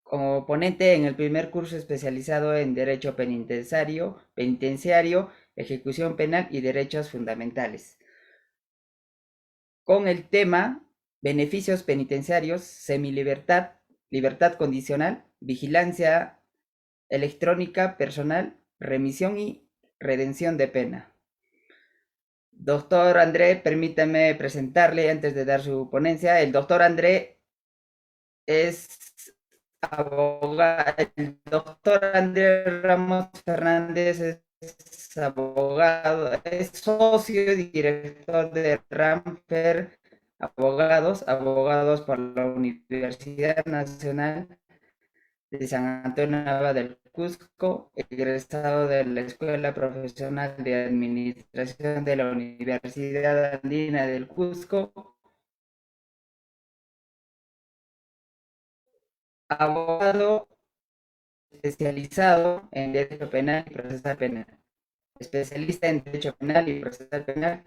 como ponente en el primer curso especializado en Derecho Penitenciario, Ejecución Penal y Derechos Fundamentales, con el tema Beneficios Penitenciarios, Semilibertad, Libertad Condicional, Vigilancia Electrónica Personal, Remisión y Redención de Pena. Doctor André, permítame presentarle antes de dar su ponencia. El doctor André es abogado, el doctor Andrés Ramos Fernández es abogado, es socio y director de Ramper Abogados por la Universidad Nacional de San Antonio Nueva del Cusco, egresado de la Escuela Profesional de Administración de la Universidad Andina del Cusco, abogado especializado en Derecho Penal y Procesal Penal, especialista en Derecho Penal y Procesal Penal,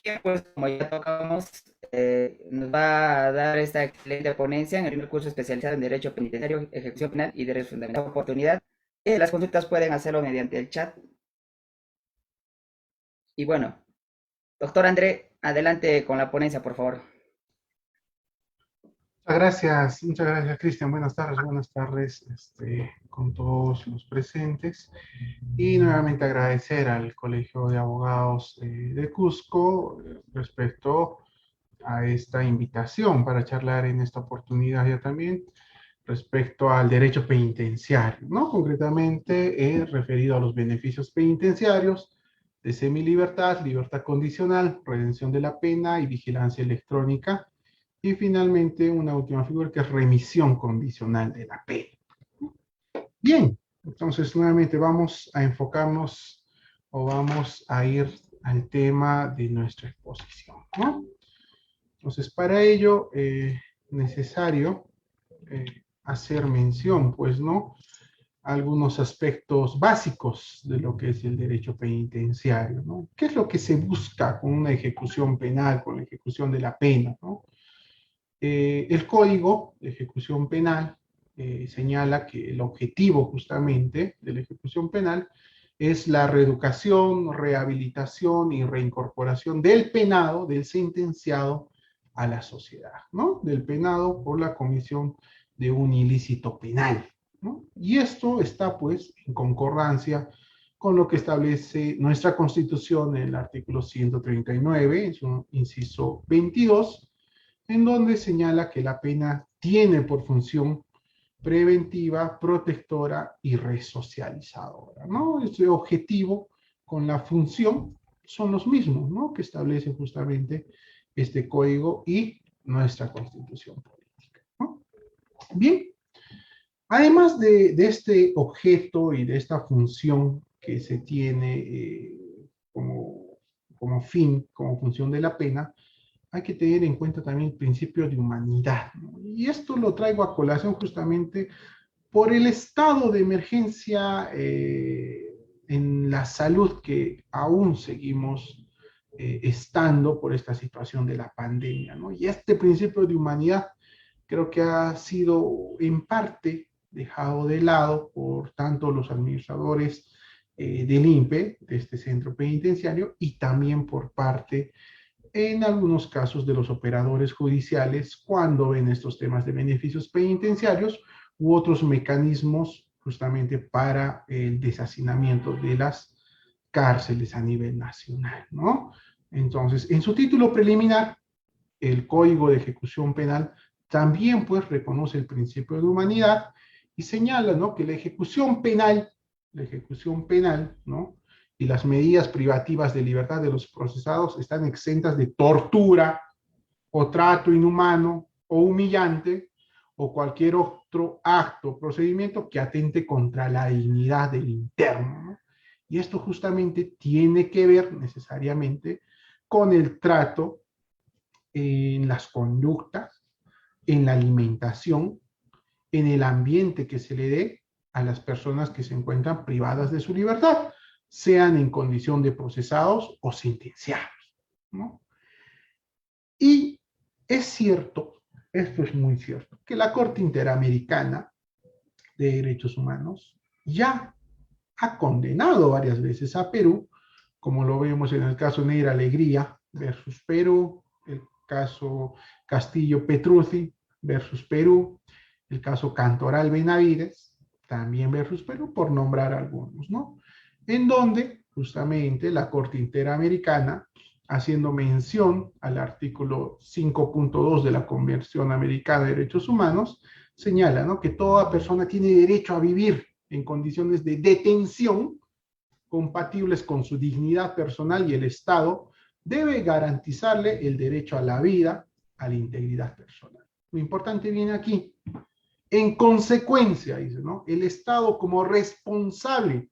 que pues como ya tocamos, nos va a dar esta excelente ponencia en el primer curso especializado en Derecho Penitenciario, Ejecución Penal y Derecho Fundamental. Oportunidad. Las consultas pueden hacerlo mediante el chat. Y bueno, doctor André, adelante con la ponencia, por favor. Muchas gracias, Cristian. Buenas tardes, con todos los presentes. Y nuevamente agradecer al Colegio de Abogados de Cusco respecto a esta invitación para charlar en esta oportunidad ya también respecto al derecho penitenciario, ¿no? Concretamente, referido a los beneficios penitenciarios de semilibertad, libertad condicional, redención de la pena y vigilancia electrónica. Y finalmente, una última figura que es remisión condicional de la pena. Bien, entonces nuevamente vamos a enfocarnos o vamos a ir al tema de nuestra exposición, ¿no? Entonces, para ello, necesario hacer mención, pues, ¿no? Algunos aspectos básicos de lo que es el derecho penitenciario, ¿no? ¿Qué es lo que se busca con una ejecución penal, con la ejecución de la pena, ¿no? El Código de Ejecución Penal señala que el objetivo justamente de la ejecución penal es la reeducación, rehabilitación y reincorporación del penado, del sentenciado a la sociedad, ¿no? Del penado por la comisión de un ilícito penal, ¿no? Y esto está pues en concordancia con lo que establece nuestra Constitución en el artículo 139, en su inciso 22, en donde señala que la pena tiene por función preventiva, protectora y resocializadora, ¿no? Este objetivo con la función son los mismos, ¿no? Que establece justamente este código y nuestra constitución política, ¿no? Bien, además de este objeto y de esta función que se tiene como, como fin, como función de la pena, hay que tener en cuenta también el principio de humanidad, ¿no? Y esto lo traigo a colación justamente por el estado de emergencia en la salud que aún seguimos estando por esta situación de la pandemia, ¿no? Y este principio de humanidad creo que ha sido en parte dejado de lado por tanto los administradores del INPE, de este centro penitenciario, y también por parte en algunos casos de los operadores judiciales cuando ven estos temas de beneficios penitenciarios u otros mecanismos justamente para el deshacinamiento de las cárceles a nivel nacional, ¿no? Entonces, en su título preliminar, el Código de Ejecución Penal también pues reconoce el principio de humanidad y señala, ¿no? Que la ejecución penal, ¿no? Y las medidas privativas de libertad de los procesados están exentas de tortura o trato inhumano o humillante o cualquier otro acto o procedimiento que atente contra la dignidad del interno, ¿no? Y esto justamente tiene que ver necesariamente con el trato en las conductas, en la alimentación, en el ambiente que se le dé a las personas que se encuentran privadas de su libertad, sean en condición de procesados o sentenciados, ¿no? Y es cierto esto es muy cierto, que la Corte Interamericana de Derechos Humanos ya ha condenado varias veces a Perú, como lo vemos en el caso Neira Alegría versus Perú, el caso Castillo Petruzzi versus Perú, el caso Cantoral Benavides, también versus Perú, por nombrar algunos, ¿no? En donde justamente la Corte Interamericana, haciendo mención al artículo 5.2 de la Convención Americana de Derechos Humanos, señala, ¿no?, que toda persona tiene derecho a vivir en condiciones de detención compatibles con su dignidad personal y el Estado debe garantizarle el derecho a la vida, a la integridad personal. Lo importante viene aquí. En consecuencia, dice, ¿no?, el Estado como responsable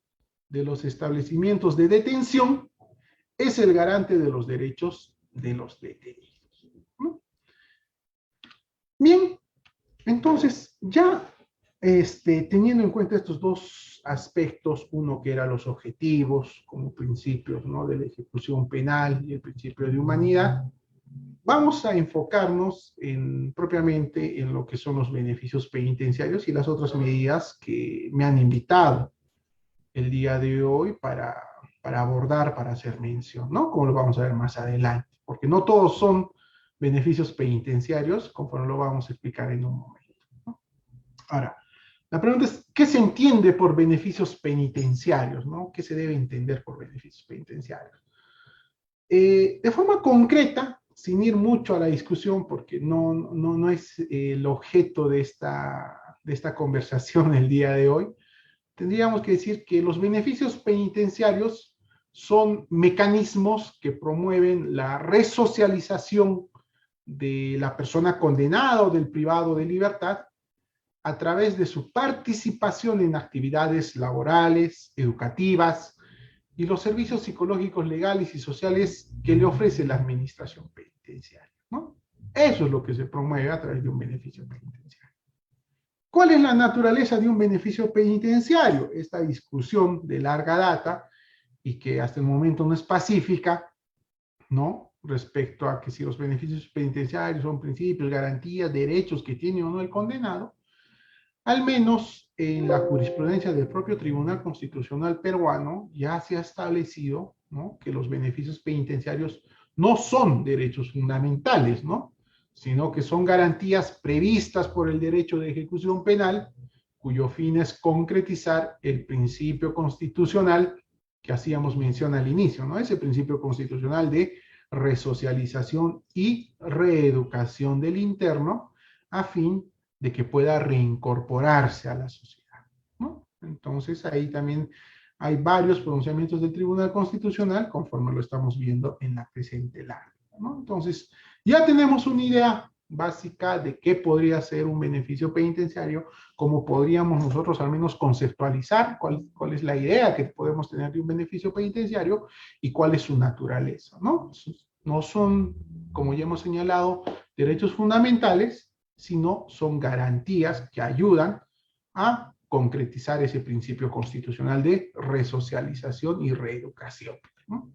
de los establecimientos de detención es el garante de los derechos de los detenidos, ¿no? Bien, entonces ya teniendo en cuenta estos dos aspectos, uno que eran los objetivos como principios, ¿no?, de la ejecución penal y el principio de humanidad, vamos a enfocarnos propiamente en lo que son los beneficios penitenciarios y las otras medidas que me han invitado el día de hoy para abordar, para hacer mención, ¿no? Como lo vamos a ver más adelante, porque no todos son beneficios penitenciarios, conforme lo vamos a explicar en un momento, ¿no? Ahora, la pregunta es, ¿qué se entiende por beneficios penitenciarios, ¿no? ¿Qué se debe entender por beneficios penitenciarios? De forma concreta, sin ir mucho a la discusión, porque no es el objeto de esta conversación el día de hoy, tendríamos que decir que los beneficios penitenciarios son mecanismos que promueven la resocialización de la persona condenada o del privado de libertad a través de su participación en actividades laborales, educativas y los servicios psicológicos, legales y sociales que le ofrece la administración penitenciaria, ¿no? Eso es lo que se promueve a través de un beneficio penitenciario. ¿Cuál es la naturaleza de un beneficio penitenciario? Esta discusión de larga data y que hasta el momento no es pacífica, ¿no?, respecto a que si los beneficios penitenciarios son principios, garantías, derechos que tiene o no el condenado, al menos en la jurisprudencia del propio Tribunal Constitucional peruano ya se ha establecido, ¿no?, que los beneficios penitenciarios no son derechos fundamentales, ¿no?, sino que son garantías previstas por el derecho de ejecución penal, cuyo fin es concretizar el principio constitucional que hacíamos mención al inicio, ¿no?, ese principio constitucional de resocialización y reeducación del interno a fin de que pueda reincorporarse a la sociedad, ¿no? Entonces ahí también hay varios pronunciamientos del Tribunal Constitucional conforme lo estamos viendo en la presente lámina, ¿no? Entonces ya tenemos una idea básica de qué podría ser un beneficio penitenciario, cómo podríamos nosotros al menos conceptualizar cuál es la idea que podemos tener de un beneficio penitenciario y cuál es su naturaleza, ¿no? No son, como ya hemos señalado, derechos fundamentales, sino son garantías que ayudan a concretizar ese principio constitucional de resocialización y reeducación, ¿no?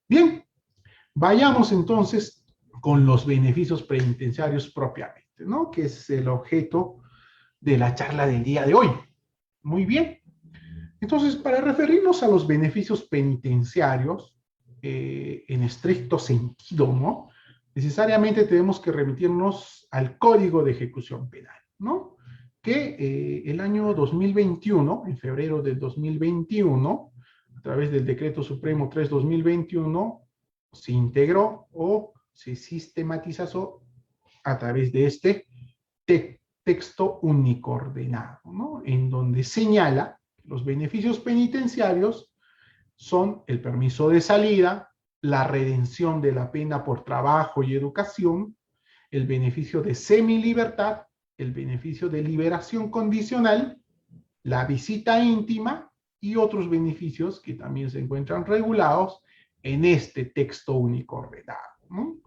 Bien, vayamos entonces con los beneficios penitenciarios propiamente, ¿no?, que es el objeto de la charla del día de hoy. Muy bien. Entonces, para referirnos a los beneficios penitenciarios, en estricto sentido, ¿no?, necesariamente tenemos que remitirnos al Código de Ejecución Penal, ¿no?, que el año 2021, en febrero del 2021, a través del Decreto Supremo 3/2021, se integró o se sistematizó a través de este texto único ordenado, ¿no?, en donde señala que los beneficios penitenciarios son el permiso de salida, la redención de la pena por trabajo y educación, el beneficio de semilibertad, el beneficio de liberación condicional, la visita íntima y otros beneficios que también se encuentran regulados en este texto único ordenado, ¿no?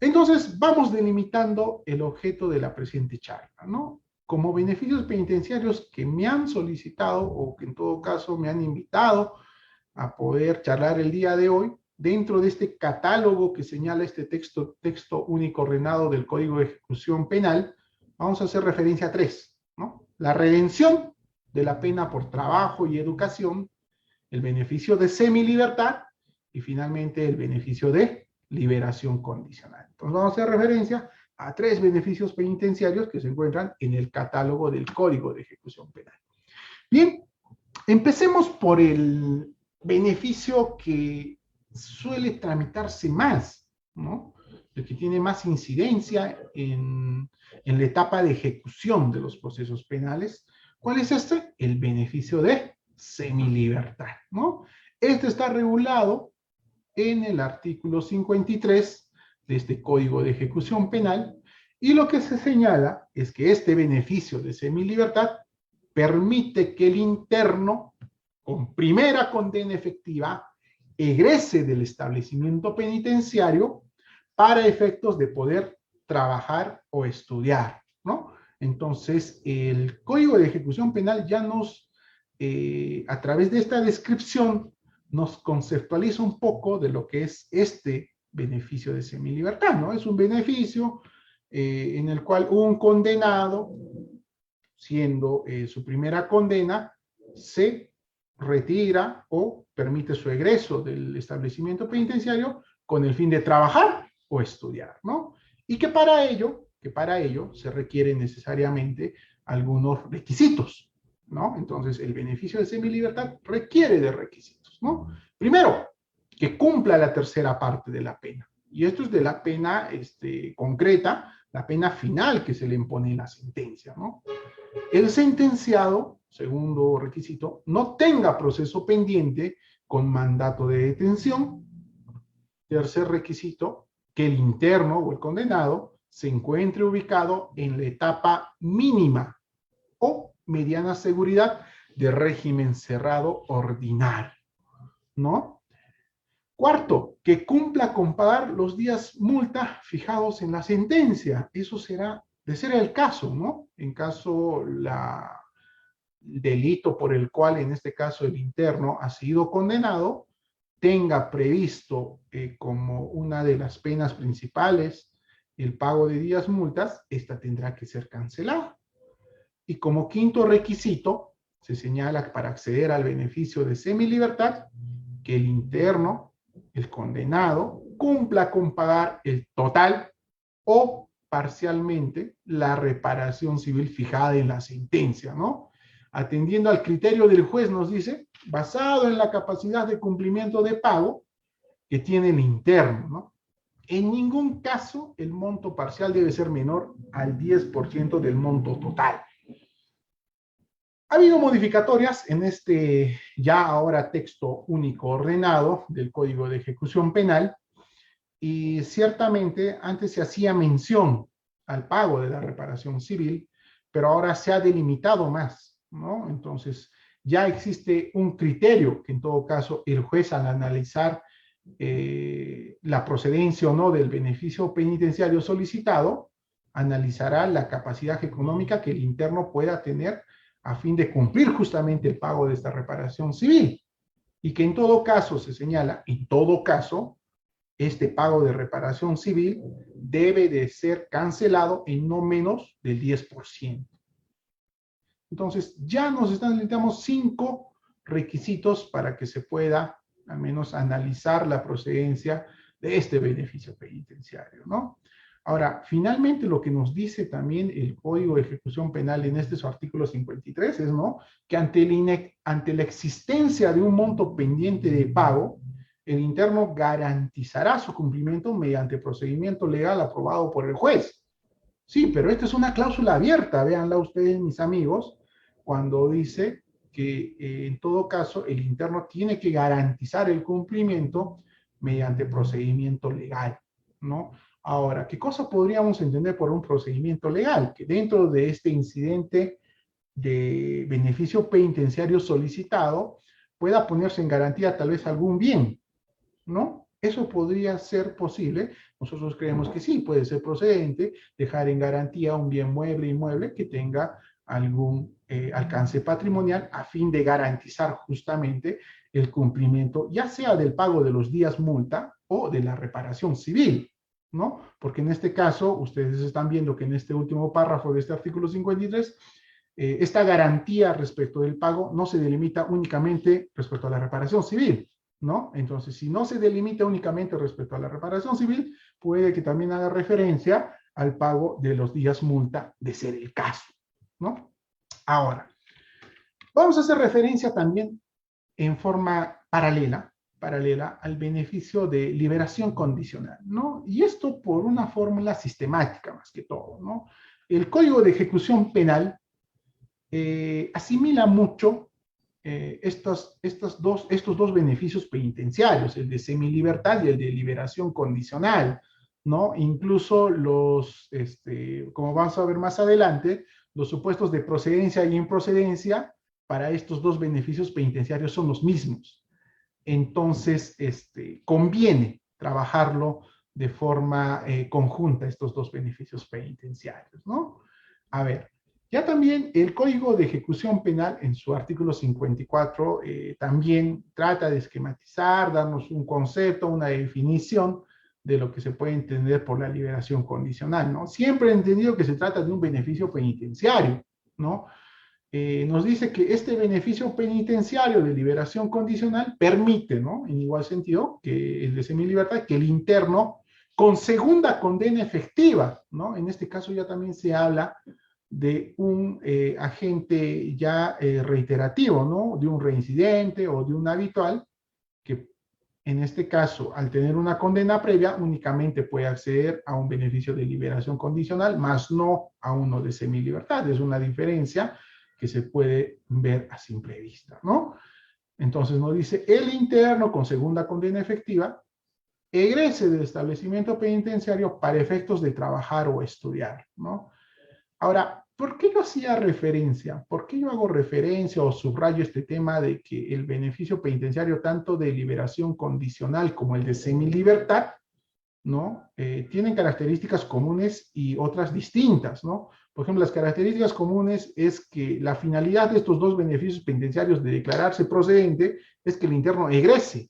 Entonces, vamos delimitando el objeto de la presente charla, ¿no? Como beneficios penitenciarios que me han solicitado o que en todo caso me han invitado a poder charlar el día de hoy, dentro de este catálogo que señala este texto único ordenado del Código de Ejecución Penal, vamos a hacer referencia a tres, ¿no? La redención de la pena por trabajo y educación, el beneficio de semilibertad y finalmente el beneficio de liberación condicional. Entonces vamos a hacer referencia a tres beneficios penitenciarios que se encuentran en el catálogo del Código de Ejecución Penal. Bien, empecemos por el beneficio que suele tramitarse más, ¿no? El que tiene más incidencia en la etapa de ejecución de los procesos penales. ¿Cuál es este? El beneficio de semilibertad, ¿no? Este está regulado en el artículo 53 de este Código de Ejecución Penal, y lo que se señala es que este beneficio de semilibertad permite que el interno, con primera condena efectiva, egrese del establecimiento penitenciario para efectos de poder trabajar o estudiar, ¿no? Entonces, el Código de Ejecución Penal ya nos, a través de esta descripción, nos conceptualiza un poco de lo que es este beneficio de semilibertad, ¿no? Es un beneficio en el cual un condenado, siendo su primera condena, se retira o permite su egreso del establecimiento penitenciario con el fin de trabajar o estudiar, ¿no? Y que para ello se requieren necesariamente algunos requisitos, ¿no? Entonces, el beneficio de semilibertad requiere de requisitos, ¿no? Primero, que cumpla la tercera parte de la pena. Y esto es de la pena concreta, la pena final que se le impone en la sentencia, ¿no? El sentenciado, segundo requisito, no tenga proceso pendiente con mandato de detención. Tercer requisito, que el interno o el condenado se encuentre ubicado en la etapa mínima o mediana seguridad de régimen cerrado ordinario, ¿no? Cuarto, que cumpla con pagar los días multa fijados en la sentencia. Eso será, de ser el caso, ¿no? En caso el delito por el cual, en este caso, el interno ha sido condenado, tenga previsto como una de las penas principales el pago de días multas, esta tendrá que ser cancelada. Y como quinto requisito, se señala para acceder al beneficio de semilibertad que el interno, el condenado, cumpla con pagar el total o parcialmente la reparación civil fijada en la sentencia, ¿no? Atendiendo al criterio del juez, nos dice, basado en la capacidad de cumplimiento de pago que tiene el interno, ¿no? En ningún caso el monto parcial debe ser menor al 10% del monto total. Ha habido modificatorias en este ya ahora texto único ordenado del Código de Ejecución Penal, y ciertamente antes se hacía mención al pago de la reparación civil, pero ahora se ha delimitado más, ¿no? Entonces ya existe un criterio que en todo caso el juez, al analizar la procedencia o no del beneficio penitenciario solicitado, analizará la capacidad económica que el interno pueda tener a fin de cumplir justamente el pago de esta reparación civil. Y que en todo caso, se señala, en todo caso, este pago de reparación civil debe de ser cancelado en no menos del 10%. Entonces, ya necesitamos 5 requisitos para que se pueda al menos analizar la procedencia de este beneficio penitenciario, ¿no? Ahora, finalmente lo que nos dice también el Código de Ejecución Penal en su artículo 53 es, ¿no?, que ante la existencia de un monto pendiente de pago, el interno garantizará su cumplimiento mediante procedimiento legal aprobado por el juez. Sí, pero esta es una cláusula abierta, véanla ustedes, mis amigos, cuando dice que en todo caso el interno tiene que garantizar el cumplimiento mediante procedimiento legal, ¿no? Ahora, ¿qué cosa podríamos entender por un procedimiento legal? Que dentro de este incidente de beneficio penitenciario solicitado pueda ponerse en garantía tal vez algún bien, ¿no? Eso podría ser posible. Nosotros creemos que sí, puede ser procedente dejar en garantía un bien mueble, inmueble que tenga algún alcance patrimonial a fin de garantizar justamente el cumplimiento, ya sea del pago de los días multa o de la reparación civil, ¿no? Porque en este caso, ustedes están viendo que en este último párrafo de este artículo 53, esta garantía respecto del pago no se delimita únicamente respecto a la reparación civil, ¿no? Entonces, si no se delimita únicamente respecto a la reparación civil, puede que también haga referencia al pago de los días multa, de ser el caso, ¿no? Ahora, vamos a hacer referencia también en forma paralela al beneficio de liberación condicional, ¿no? Y esto por una fórmula sistemática más que todo, ¿no? El Código de Ejecución Penal asimila mucho estos dos beneficios penitenciarios, el de semilibertad y el de liberación condicional, ¿no? Incluso como vamos a ver más adelante, los supuestos de procedencia y improcedencia para estos dos beneficios penitenciarios son los mismos. Entonces, conviene trabajarlo de forma conjunta, estos dos beneficios penitenciarios, ¿no? A ver, ya también el Código de Ejecución Penal, en su artículo 54, también trata de esquematizar, darnos un concepto, una definición de lo que se puede entender por la liberación condicional, ¿no? Siempre he entendido que se trata de un beneficio penitenciario, ¿no? Nos dice que este beneficio penitenciario de liberación condicional permite, ¿no? En igual sentido que el de semilibertad, que el interno con segunda condena efectiva, ¿no? En este caso ya también se habla de un agente ya reiterativo, ¿no? De un reincidente o de un habitual, que en este caso, al tener una condena previa, únicamente puede acceder a un beneficio de liberación condicional, más no a uno de semilibertad. Es una diferencia que se puede ver a simple vista, ¿no? Entonces nos dice, el interno con segunda condena efectiva egrese del establecimiento penitenciario para efectos de trabajar o estudiar, ¿no? Ahora, ¿por qué yo hacía referencia? ¿Por qué yo hago referencia o subrayo este tema de que el beneficio penitenciario, tanto de liberación condicional como el de semilibertad, ¿no? Tienen características comunes y otras distintas, ¿no? Por ejemplo, las características comunes es que la finalidad de estos dos beneficios penitenciarios de declararse procedente es que el interno egrese,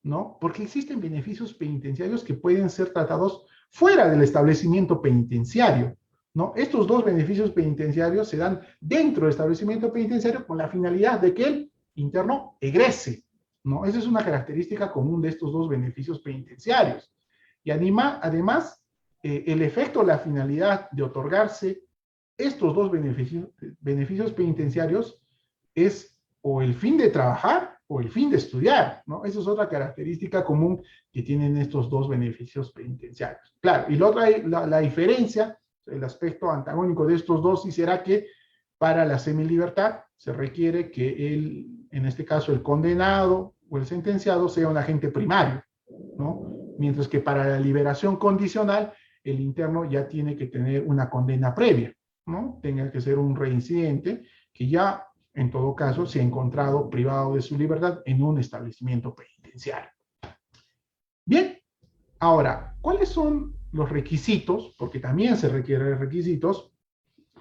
¿no? Porque existen beneficios penitenciarios que pueden ser tratados fuera del establecimiento penitenciario, ¿no? Estos dos beneficios penitenciarios se dan dentro del establecimiento penitenciario con la finalidad de que el interno egrese, ¿no? Esa es una característica común de estos dos beneficios penitenciarios. Y además, el efecto o la finalidad de otorgarse estos dos beneficios penitenciarios es o el fin de trabajar o el fin de estudiar, ¿no? Esa es otra característica común que tienen estos dos beneficios penitenciarios. Claro, y la diferencia, el aspecto antagónico de estos dos, sí será que para la semilibertad se requiere que en este caso, el condenado o el sentenciado sea un agente primario, ¿no? Mientras que para la liberación condicional, el interno ya tiene que tener una condena previa, ¿no? Tenga que ser un reincidente que ya, en todo caso, se ha encontrado privado de su libertad en un establecimiento penitenciario. Bien, ahora, ¿cuáles son los requisitos? Porque también se requieren requisitos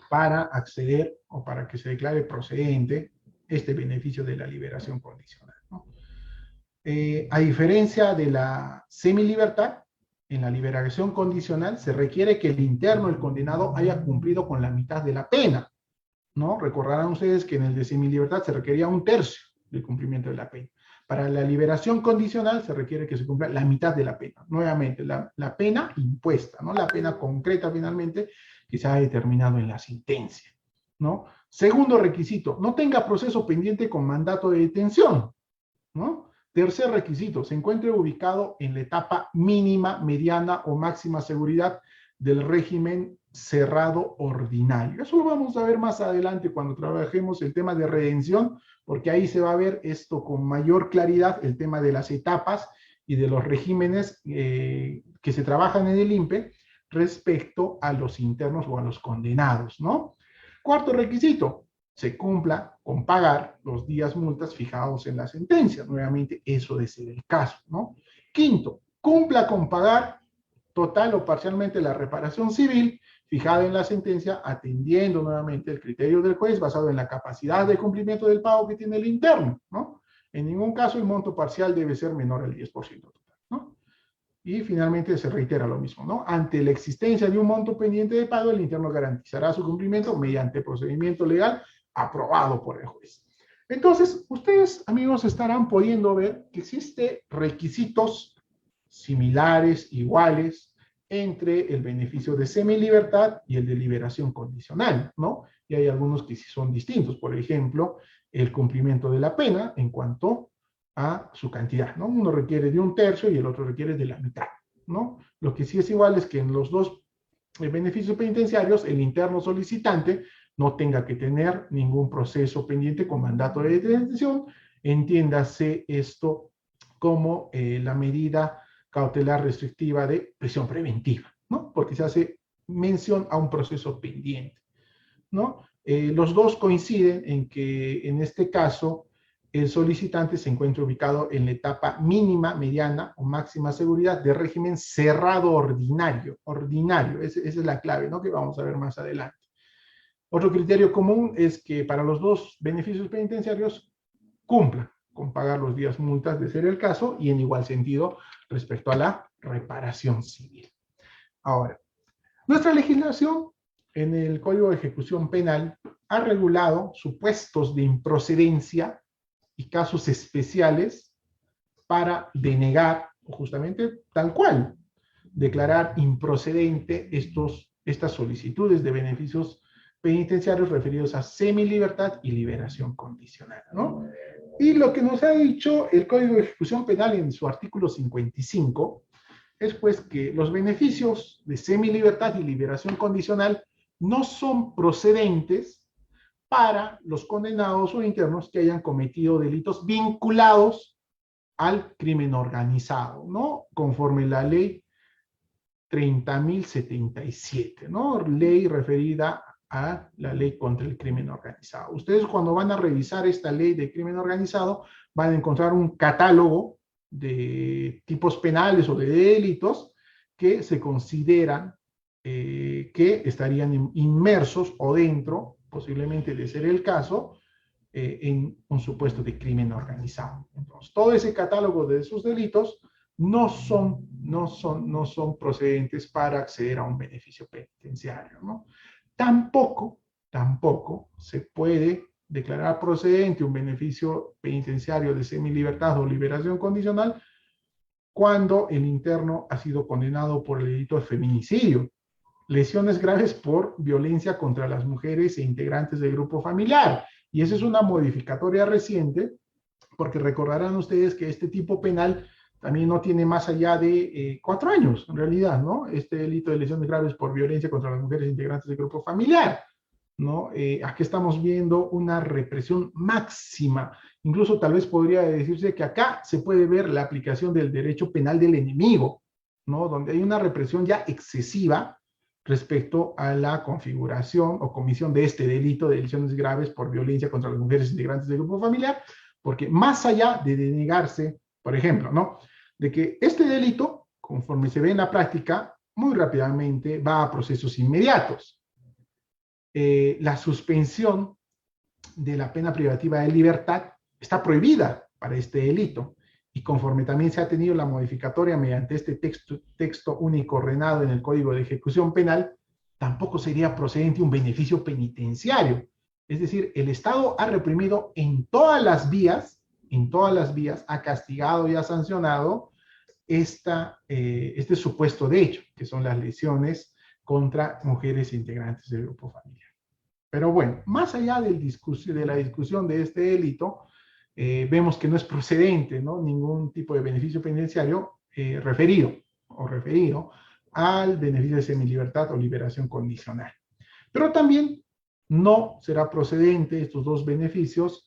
para acceder o para que se declare procedente este beneficio de la liberación condicional, ¿no? A diferencia de la semilibertad, en la liberación condicional se requiere que el interno, el condenado, haya cumplido con la mitad de la pena, ¿no? Recordarán ustedes que en el de semilibertad se requería un tercio del cumplimiento de la pena. Para la liberación condicional se requiere que se cumpla la mitad de la pena. Nuevamente, la pena impuesta, ¿no? La pena concreta finalmente que se ha determinado en la sentencia, ¿no? Segundo requisito, no tenga proceso pendiente con mandato de detención, ¿no? Tercer requisito, se encuentre ubicado en la etapa mínima, mediana o máxima seguridad del régimen cerrado ordinario. Eso lo vamos a ver más adelante cuando trabajemos el tema de redención, porque ahí se va a ver esto con mayor claridad, el tema de las etapas y de los regímenes que se trabajan en el INPE respecto a los internos o a los condenados, ¿no? Cuarto requisito, se cumpla con pagar los días multas fijados en la sentencia. Nuevamente, eso de ser el caso, ¿no? Quinto, cumpla con pagar total o parcialmente la reparación civil fijado en la sentencia, atendiendo nuevamente el criterio del juez basado en la capacidad de cumplimiento del pago que tiene el interno, ¿no? En ningún caso el monto parcial debe ser menor al 10% total, ¿no? Y finalmente se reitera lo mismo, ¿no? Ante la existencia de un monto pendiente de pago, el interno garantizará su cumplimiento mediante procedimiento legal aprobado por el juez. Entonces, ustedes, amigos, estarán pudiendo ver que existen requisitos similares, iguales, entre el beneficio de semilibertad y el de liberación condicional, ¿no? Y hay algunos que sí son distintos. Por ejemplo, el cumplimiento de la pena en cuanto a su cantidad, ¿no? Uno requiere de 1/3 y el otro requiere de la mitad, ¿no? Lo que sí es igual es que en los dos beneficios penitenciarios, el interno solicitante no tenga que tener ningún proceso pendiente con mandato de detención, entiéndase esto como la medida cautelar restrictiva de prisión preventiva, ¿no? Porque se hace mención a un proceso pendiente, ¿no? Los dos coinciden en que en este caso el solicitante se encuentra ubicado en la etapa mínima, mediana o máxima seguridad de régimen cerrado ordinario. Ordinario, esa es la clave, ¿no? Que vamos a ver más adelante. Otro criterio común es que para los dos beneficios penitenciarios cumplan con pagar los días multas de ser el caso y en igual sentido respecto a la reparación civil. Ahora, nuestra legislación en el Código de Ejecución Penal ha regulado supuestos de improcedencia y casos especiales para denegar, o justamente tal cual, declarar improcedente estas solicitudes de beneficios penitenciarios referidos a semilibertad y liberación condicional, ¿no? Y lo que nos ha dicho el Código de Ejecución Penal en su artículo 55 es pues que los beneficios de semilibertad y liberación condicional no son procedentes para los condenados o internos que hayan cometido delitos vinculados al crimen organizado, ¿no? Conforme la ley 30.077, ¿no? Ley referida a la ley contra el crimen organizado. Ustedes cuando van a revisar esta ley de crimen organizado van a encontrar un catálogo de tipos penales o de delitos que se consideran que estarían inmersos o dentro, posiblemente de ser el caso, en un supuesto de crimen organizado. Entonces, todo ese catálogo de esos delitos no son procedentes para acceder a un beneficio penitenciario, ¿no? Tampoco se puede declarar procedente un beneficio penitenciario de semilibertad o liberación condicional cuando el interno ha sido condenado por el delito de feminicidio, lesiones graves por violencia contra las mujeres e integrantes del grupo familiar. Y esa es una modificatoria reciente, porque recordarán ustedes que este tipo penal también no tiene más allá de 4 años, en realidad, ¿no? Este delito de lesiones graves por violencia contra las mujeres integrantes del grupo familiar, ¿no? Aquí estamos viendo una represión máxima. Incluso tal vez podría decirse que acá se puede ver la aplicación del derecho penal del enemigo, ¿no? Donde hay una represión ya excesiva respecto a la configuración o comisión de este delito de lesiones graves por violencia contra las mujeres integrantes del grupo familiar, porque más allá de denegarse, por ejemplo, ¿no? De que este delito, conforme se ve en la práctica, muy rápidamente va a procesos inmediatos. La suspensión de la pena privativa de libertad está prohibida para este delito. Y conforme también se ha tenido la modificatoria mediante este texto único ordenado en el Código de Ejecución Penal, tampoco sería procedente un beneficio penitenciario. Es decir, el Estado ha reprimido en todas las vías, ha castigado y ha sancionado este supuesto de hecho, que son las lesiones contra mujeres integrantes del grupo familiar. Pero bueno, más allá de la discusión de este delito, vemos que no es procedente, ¿no? Ningún tipo de beneficio penitenciario referido al beneficio de semilibertad o liberación condicional. Pero también no será procedente estos dos beneficios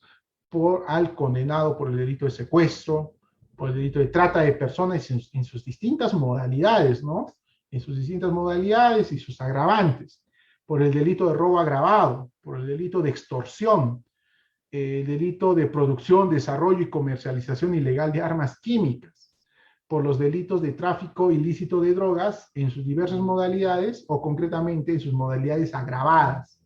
al condenado por el delito de secuestro, por el delito de trata de personas en sus distintas modalidades, ¿no? En sus distintas modalidades y sus agravantes, por el delito de robo agravado, por el delito de extorsión, el delito de producción, desarrollo y comercialización ilegal de armas químicas, por los delitos de tráfico ilícito de drogas en sus diversas modalidades o concretamente en sus modalidades agravadas,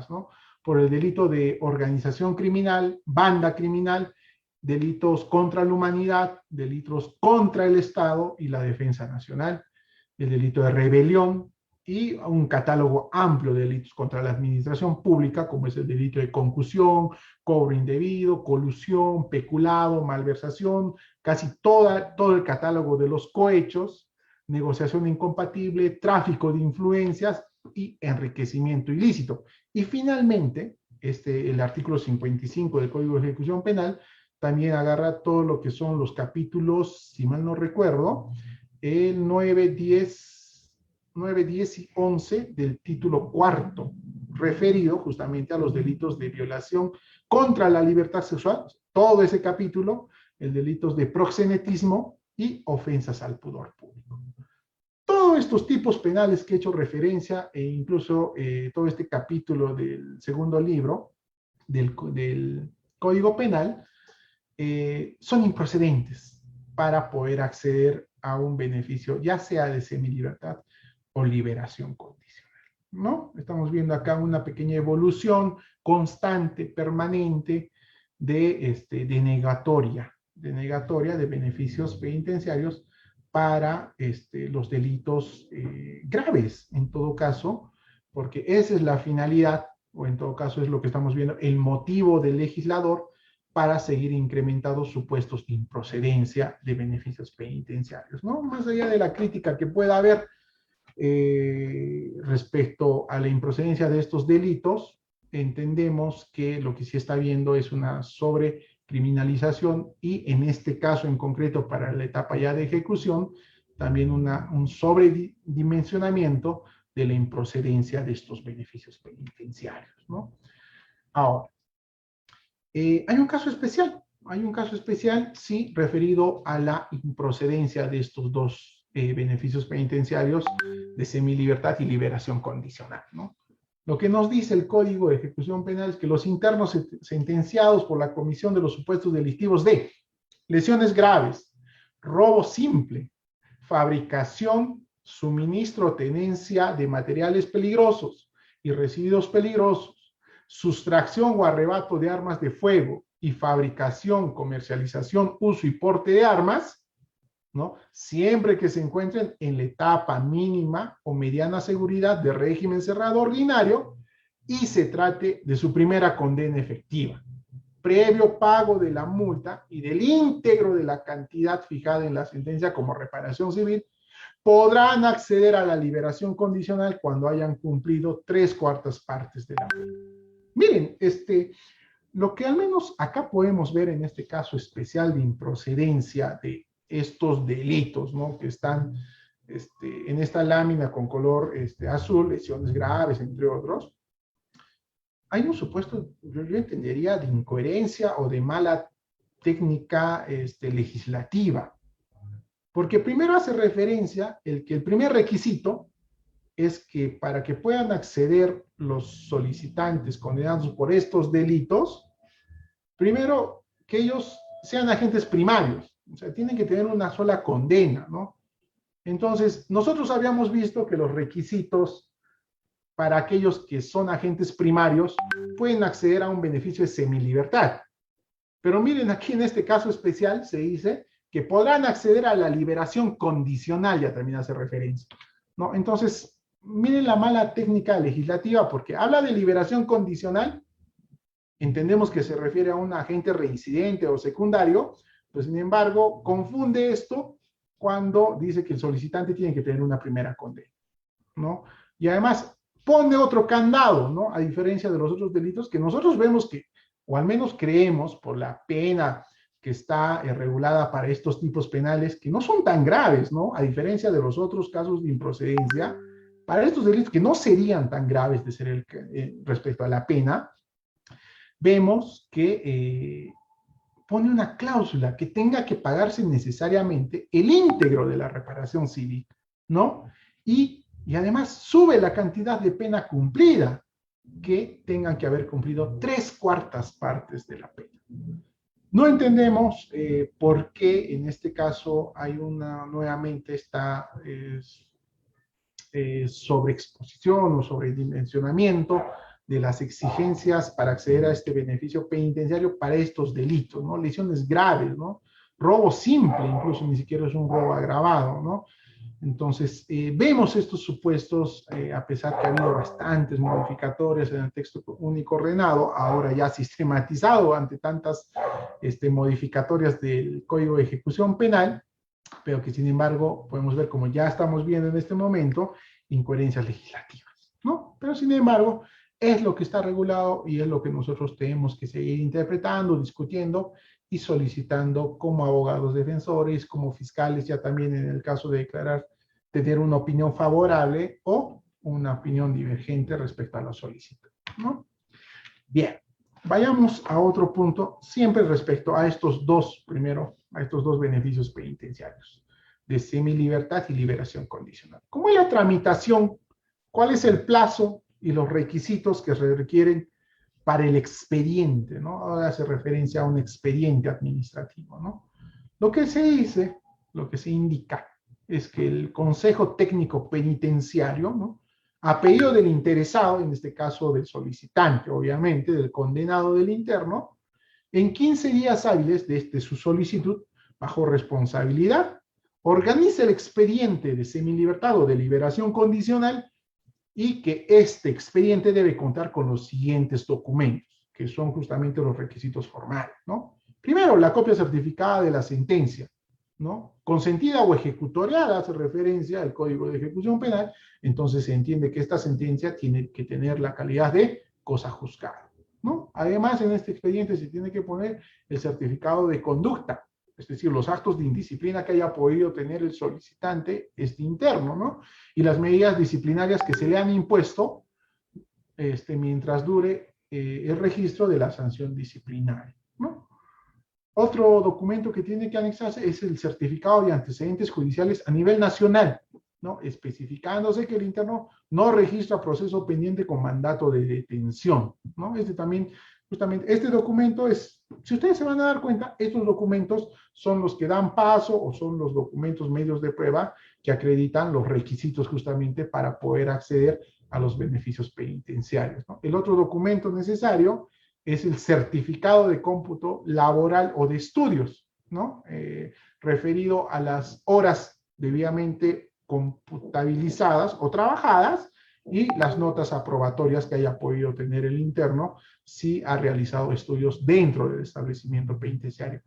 ¿no? Por el delito de organización criminal, banda criminal, delitos contra la humanidad, delitos contra el Estado y la defensa nacional, el delito de rebelión y un catálogo amplio de delitos contra la administración pública, como es el delito de concusión, cobro indebido, colusión, peculado, malversación, casi todo el catálogo de los cohechos, negociación incompatible, tráfico de influencias y enriquecimiento ilícito. Y finalmente, el artículo 55 del Código de Ejecución Penal también agarra todo lo que son los capítulos, si mal no recuerdo, el 9, 10 y 11 del título cuarto, referido justamente a los delitos de violación contra la libertad sexual, todo ese capítulo, el delitos de proxenetismo y ofensas al pudor público. Todos estos tipos penales que he hecho referencia, e incluso todo este capítulo del segundo libro del Código Penal, son improcedentes para poder acceder a un beneficio, ya sea de semilibertad o liberación condicional, ¿no? Estamos viendo acá una pequeña evolución constante, permanente, de negatoria de beneficios penitenciarios para los delitos graves, en todo caso, porque esa es la finalidad, o en todo caso es lo que estamos viendo, el motivo del legislador para seguir incrementando supuestos de improcedencia de beneficios penitenciarios, ¿no? Más allá de la crítica que pueda haber respecto a la improcedencia de estos delitos, entendemos que lo que sí está viendo es una sobrecriminalización y en este caso en concreto para la etapa ya de ejecución, también un sobredimensionamiento de la improcedencia de estos beneficios penitenciarios, ¿no? Ahora, hay un caso especial, sí, referido a la improcedencia de estos dos beneficios penitenciarios de semilibertad y liberación condicional, ¿no? Lo que nos dice el Código de Ejecución Penal es que los internos sentenciados por la comisión de los supuestos delictivos de lesiones graves, robo simple, fabricación, suministro o tenencia de materiales peligrosos y residuos peligrosos, sustracción o arrebato de armas de fuego y fabricación, comercialización, uso y porte de armas, ¿no? Siempre que se encuentren en la etapa mínima o mediana seguridad de régimen cerrado ordinario y se trate de su primera condena efectiva, previo pago de la multa y del íntegro de la cantidad fijada en la sentencia como reparación civil, podrán acceder a la liberación condicional cuando hayan cumplido 3/4 partes de la pena. Miren, lo que al menos acá podemos ver en este caso especial de improcedencia de estos delitos, ¿no? Que están en esta lámina con color azul, lesiones graves, entre otros, hay un supuesto, yo entendería, de incoherencia o de mala técnica legislativa. Porque primero hace referencia que el primer requisito es que para que puedan acceder los solicitantes condenados por estos delitos, primero que ellos sean agentes primarios, o sea, tienen que tener una sola condena, ¿no? Entonces, nosotros habíamos visto que los requisitos para aquellos que son agentes primarios pueden acceder a un beneficio de semilibertad. Pero miren, aquí en este caso especial se dice que podrán acceder a la liberación condicional, ya también hace referencia, ¿no? Entonces, miren la mala técnica legislativa, porque habla de liberación condicional, entendemos que se refiere a un agente reincidente o secundario, pues sin embargo, confunde esto cuando dice que el solicitante tiene que tener una primera condena, ¿no? Y además pone otro candado, ¿no? A diferencia de los otros delitos que nosotros vemos que, o al menos creemos por la pena que está regulada para estos tipos penales, que no son tan graves, ¿no? A diferencia de los otros casos de improcedencia, para estos delitos que no serían tan graves de ser respecto a la pena, vemos que pone una cláusula que tenga que pagarse necesariamente el íntegro de la reparación civil, ¿no? Y además sube la cantidad de pena cumplida, que tengan que haber cumplido 3/4 partes de la pena. No entendemos por qué en este caso hay nuevamente esta sobreexposición o sobredimensionamiento de las exigencias para acceder a este beneficio penitenciario para estos delitos, ¿no? Lesiones graves, ¿no? Robo simple, incluso ni siquiera es un robo agravado, ¿no? Entonces, vemos estos supuestos, a pesar que ha habido bastantes modificatorias en el texto único ordenado, ahora ya sistematizado ante tantas modificatorias del Código de Ejecución Penal, pero que sin embargo podemos ver, como ya estamos viendo en este momento, incoherencias legislativas, ¿no? Pero sin embargo, es lo que está regulado y es lo que nosotros tenemos que seguir interpretando, discutiendo y solicitando como abogados defensores, como fiscales, ya también en el caso de declarar, tener una opinión favorable o una opinión divergente respecto a la solicitud, ¿no? Bien, vayamos a otro punto, siempre respecto a estos dos, primero, a estos dos beneficios penitenciarios, de semilibertad y liberación condicional. ¿Cómo es la tramitación? ¿Cuál es el plazo y los requisitos que se requieren para el expediente, ¿no? Ahora hace referencia a un expediente administrativo, ¿no? Lo que se dice, lo que se indica, es que el Consejo Técnico Penitenciario, ¿no? A pedido del interesado, en este caso del solicitante, obviamente, del condenado del interno, en 15 días hábiles desde su solicitud, bajo responsabilidad, organiza el expediente de semilibertad o de liberación condicional y que este expediente debe contar con los siguientes documentos, que son justamente los requisitos formales, ¿no? Primero, la copia certificada de la sentencia, ¿no? Consentida o ejecutoriada, hace referencia al Código de Ejecución Penal, entonces se entiende que esta sentencia tiene que tener la calidad de cosa juzgada, ¿no? Además, en este expediente se tiene que poner el certificado de conducta, es decir, los actos de indisciplina que haya podido tener el solicitante, interno, ¿no? Y las medidas disciplinarias que se le han impuesto mientras dure el registro de la sanción disciplinaria, ¿no? Otro documento que tiene que anexarse es el certificado de antecedentes judiciales a nivel nacional, ¿no? Especificándose que el interno no registra proceso pendiente con mandato de detención, ¿no? También, justamente, este documento es, si ustedes se van a dar cuenta, estos documentos son los que dan paso o son los documentos medios de prueba que acreditan los requisitos justamente para poder acceder a los beneficios penitenciarios, ¿no? El otro documento necesario es el certificado de cómputo laboral o de estudios, ¿no? Referido a las horas debidamente computabilizadas o trabajadas y las notas aprobatorias que haya podido tener el interno si ha realizado estudios dentro del establecimiento penitenciario.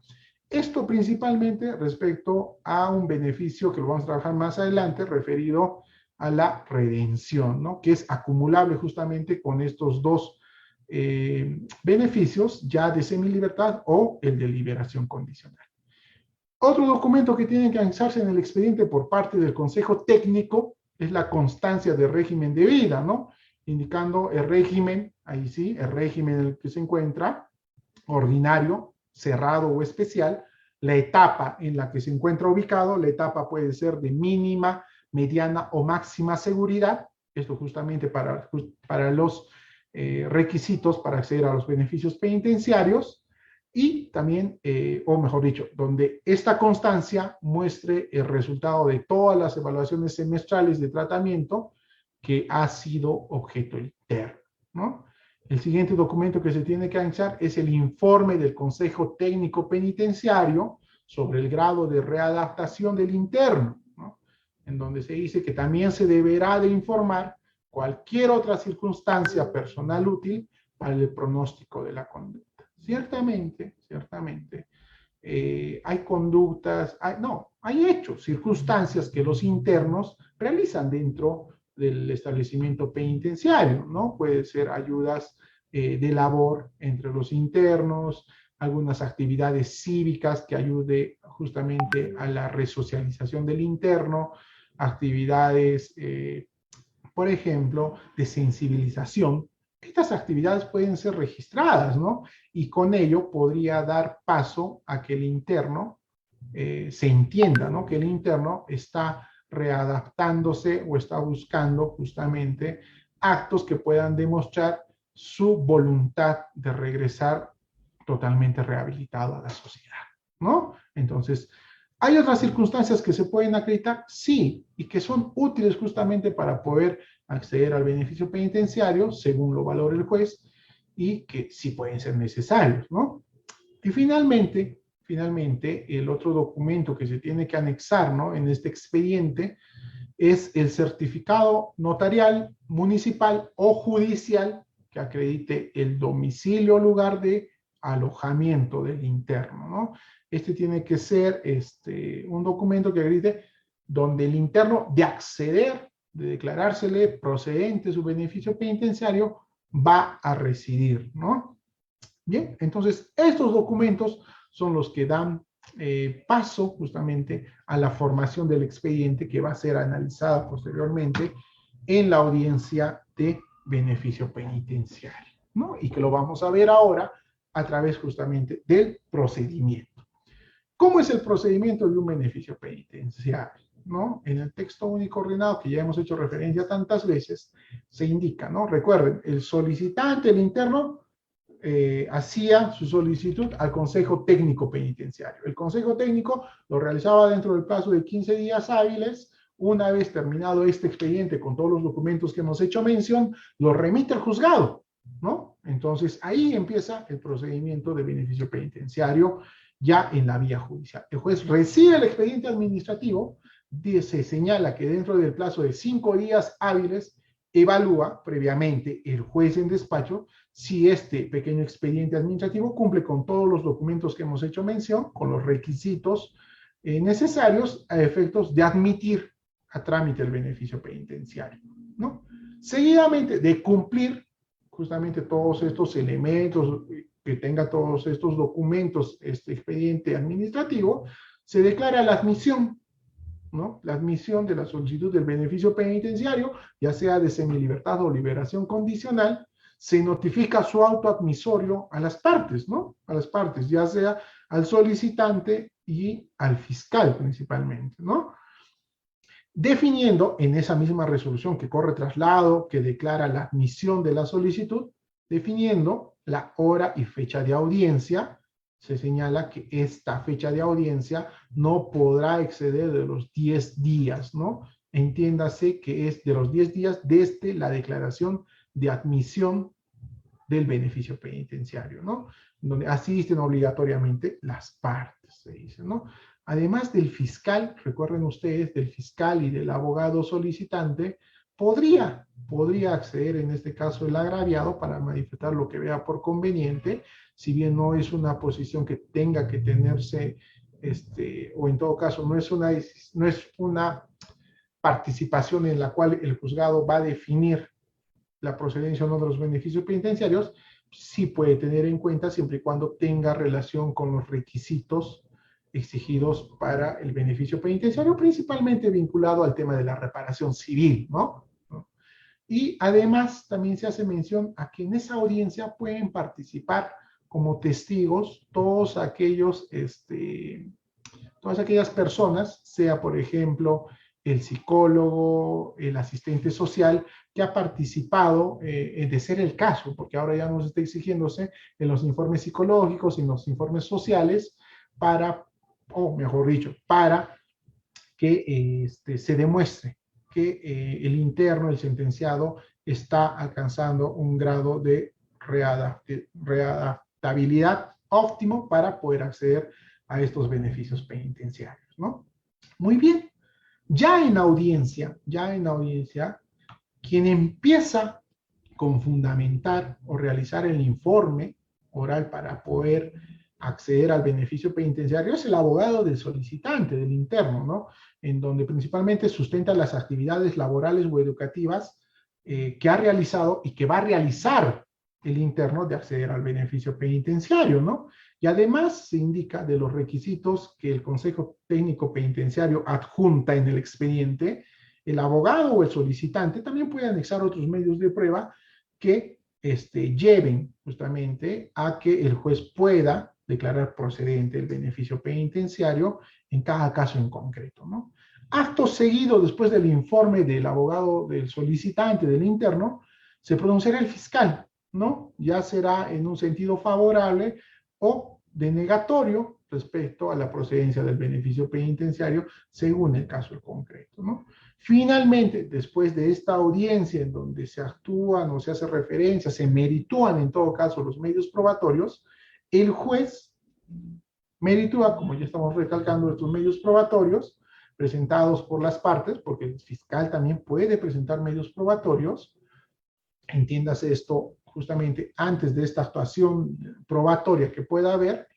Esto principalmente respecto a un beneficio que lo vamos a trabajar más adelante referido a la redención, ¿no? Que es acumulable justamente con estos dos beneficios ya de semilibertad o el de liberación condicional. Otro documento que tiene que anexarse en el expediente por parte del Consejo Técnico es la constancia de régimen de vida, ¿no? Indicando el régimen, ahí sí, el régimen en el que se encuentra, ordinario, cerrado o especial, la etapa en la que se encuentra ubicado, la etapa puede ser de mínima, mediana o máxima seguridad, esto justamente para los requisitos para acceder a los beneficios penitenciarios, y también, o mejor dicho, donde esta constancia muestre el resultado de todas las evaluaciones semestrales de tratamiento que ha sido objeto interno, ¿no? El siguiente documento que se tiene que anexar es el informe del Consejo Técnico Penitenciario sobre el grado de readaptación del interno, ¿no? En donde se dice que también se deberá de informar cualquier otra circunstancia personal útil para el pronóstico de la conducta. Ciertamente, hay conductas, hay hechos, circunstancias que los internos realizan dentro del establecimiento penitenciario, ¿no? Puede ser ayudas de labor entre los internos, algunas actividades cívicas que ayude justamente a la resocialización del interno, actividades, por ejemplo, de sensibilización. Estas actividades pueden ser registradas, ¿no? Y con ello podría dar paso a que el interno se entienda, ¿no? Que el interno está readaptándose o está buscando justamente actos que puedan demostrar su voluntad de regresar totalmente rehabilitado a la sociedad, ¿no? Entonces, ¿hay otras circunstancias que se pueden acreditar? Sí, y que son útiles justamente para poder acceder al beneficio penitenciario, según lo valore el juez, y que sí pueden ser necesarios, ¿no? Y finalmente, el otro documento que se tiene que anexar, ¿no?, en este expediente es el certificado notarial, municipal o judicial que acredite el domicilio o lugar de alojamiento del interno, ¿no? Este tiene que ser un documento que acredite donde el interno, de acceder, de declarársele procedente su beneficio penitenciario, va a residir, ¿no? Bien, entonces estos documentos son los que dan paso justamente a la formación del expediente que va a ser analizada posteriormente en la audiencia de beneficio penitenciario, ¿no? Y que lo vamos a ver ahora a través justamente del procedimiento. ¿Cómo es el procedimiento de un beneficio penitenciario? ¿No? En el texto único ordenado, que ya hemos hecho referencia tantas veces, se indica, ¿no? Recuerden, el solicitante, el interno, hacía su solicitud al Consejo Técnico Penitenciario. El Consejo Técnico lo realizaba dentro del plazo de 15 días hábiles. Una vez terminado este expediente con todos los documentos que hemos hecho mención, lo remite al juzgado, ¿no? Entonces ahí empieza el procedimiento de beneficio penitenciario ya en la vía judicial. El juez recibe el expediente administrativo, se señala que dentro del plazo de 5 días hábiles evalúa previamente el juez en despacho si este pequeño expediente administrativo cumple con todos los documentos que hemos hecho mención, con los requisitos necesarios a efectos de admitir a trámite el beneficio penitenciario, ¿no? Seguidamente de cumplir justamente todos estos elementos, que tenga todos estos documentos, este expediente administrativo, se declara la admisión, ¿no? La admisión de la solicitud del beneficio penitenciario, ya sea de semilibertad o liberación condicional. Se notifica su autoadmisorio a las partes, ¿no? A las partes, ya sea al solicitante y al fiscal principalmente, ¿no? Definiendo en esa misma resolución que corre traslado, que declara la admisión de la solicitud, definiendo la hora y fecha de audiencia. Se señala que esta fecha de audiencia no podrá exceder de los 10 días, ¿no? Entiéndase que es de los 10 días desde la declaración de admisión del beneficio penitenciario, ¿no? Donde asisten obligatoriamente las partes, se dice, ¿no? Además del fiscal, recuerden ustedes, del fiscal y del abogado solicitante, podría acceder en este caso el agraviado para manifestar lo que vea por conveniente, si bien no es una posición que tenga que tenerse, o en todo caso no es una participación en la cual el juzgado va a definir la procedencia o no de los beneficios penitenciarios, sí puede tener en cuenta siempre y cuando tenga relación con los requisitos exigidos para el beneficio penitenciario, principalmente vinculado al tema de la reparación civil, ¿no? Y además también se hace mención a que en esa audiencia pueden participar como testigos todas aquellas personas, sea por ejemplo el psicólogo, el asistente social, que ha participado de ser el caso, porque ahora ya nos está exigiéndose en los informes psicológicos y en los informes sociales para, o mejor dicho, para que se demuestre que el interno, el sentenciado, está alcanzando un grado de readaptabilidad óptimo para poder acceder a estos beneficios penitenciarios, ¿no? Muy bien. Ya en audiencia, quien empieza con fundamentar o realizar el informe oral para poder acceder al beneficio penitenciario es el abogado del solicitante, del interno, ¿no? En donde principalmente sustenta las actividades laborales o educativas que ha realizado y que va a realizar el interno de acceder al beneficio penitenciario, ¿no? Y además se indica de los requisitos que el Consejo Técnico Penitenciario adjunta en el expediente. El abogado o el solicitante también puede anexar otros medios de prueba que lleven justamente a que el juez pueda declarar procedente el beneficio penitenciario en cada caso en concreto, ¿no? Acto seguido, después del informe del abogado, del solicitante, del interno, se pronunciará el fiscal, ¿no? Ya será en un sentido favorable o denegatorio respecto a la procedencia del beneficio penitenciario según el caso concreto, ¿no? Finalmente, después de esta audiencia en donde se actúan o se hace referencia, se meritúan en todo caso los medios probatorios, el juez meritúa, como ya estamos recalcando, estos medios probatorios presentados por las partes, porque el fiscal también puede presentar medios probatorios, entiéndase esto justamente antes de esta actuación probatoria que pueda haber,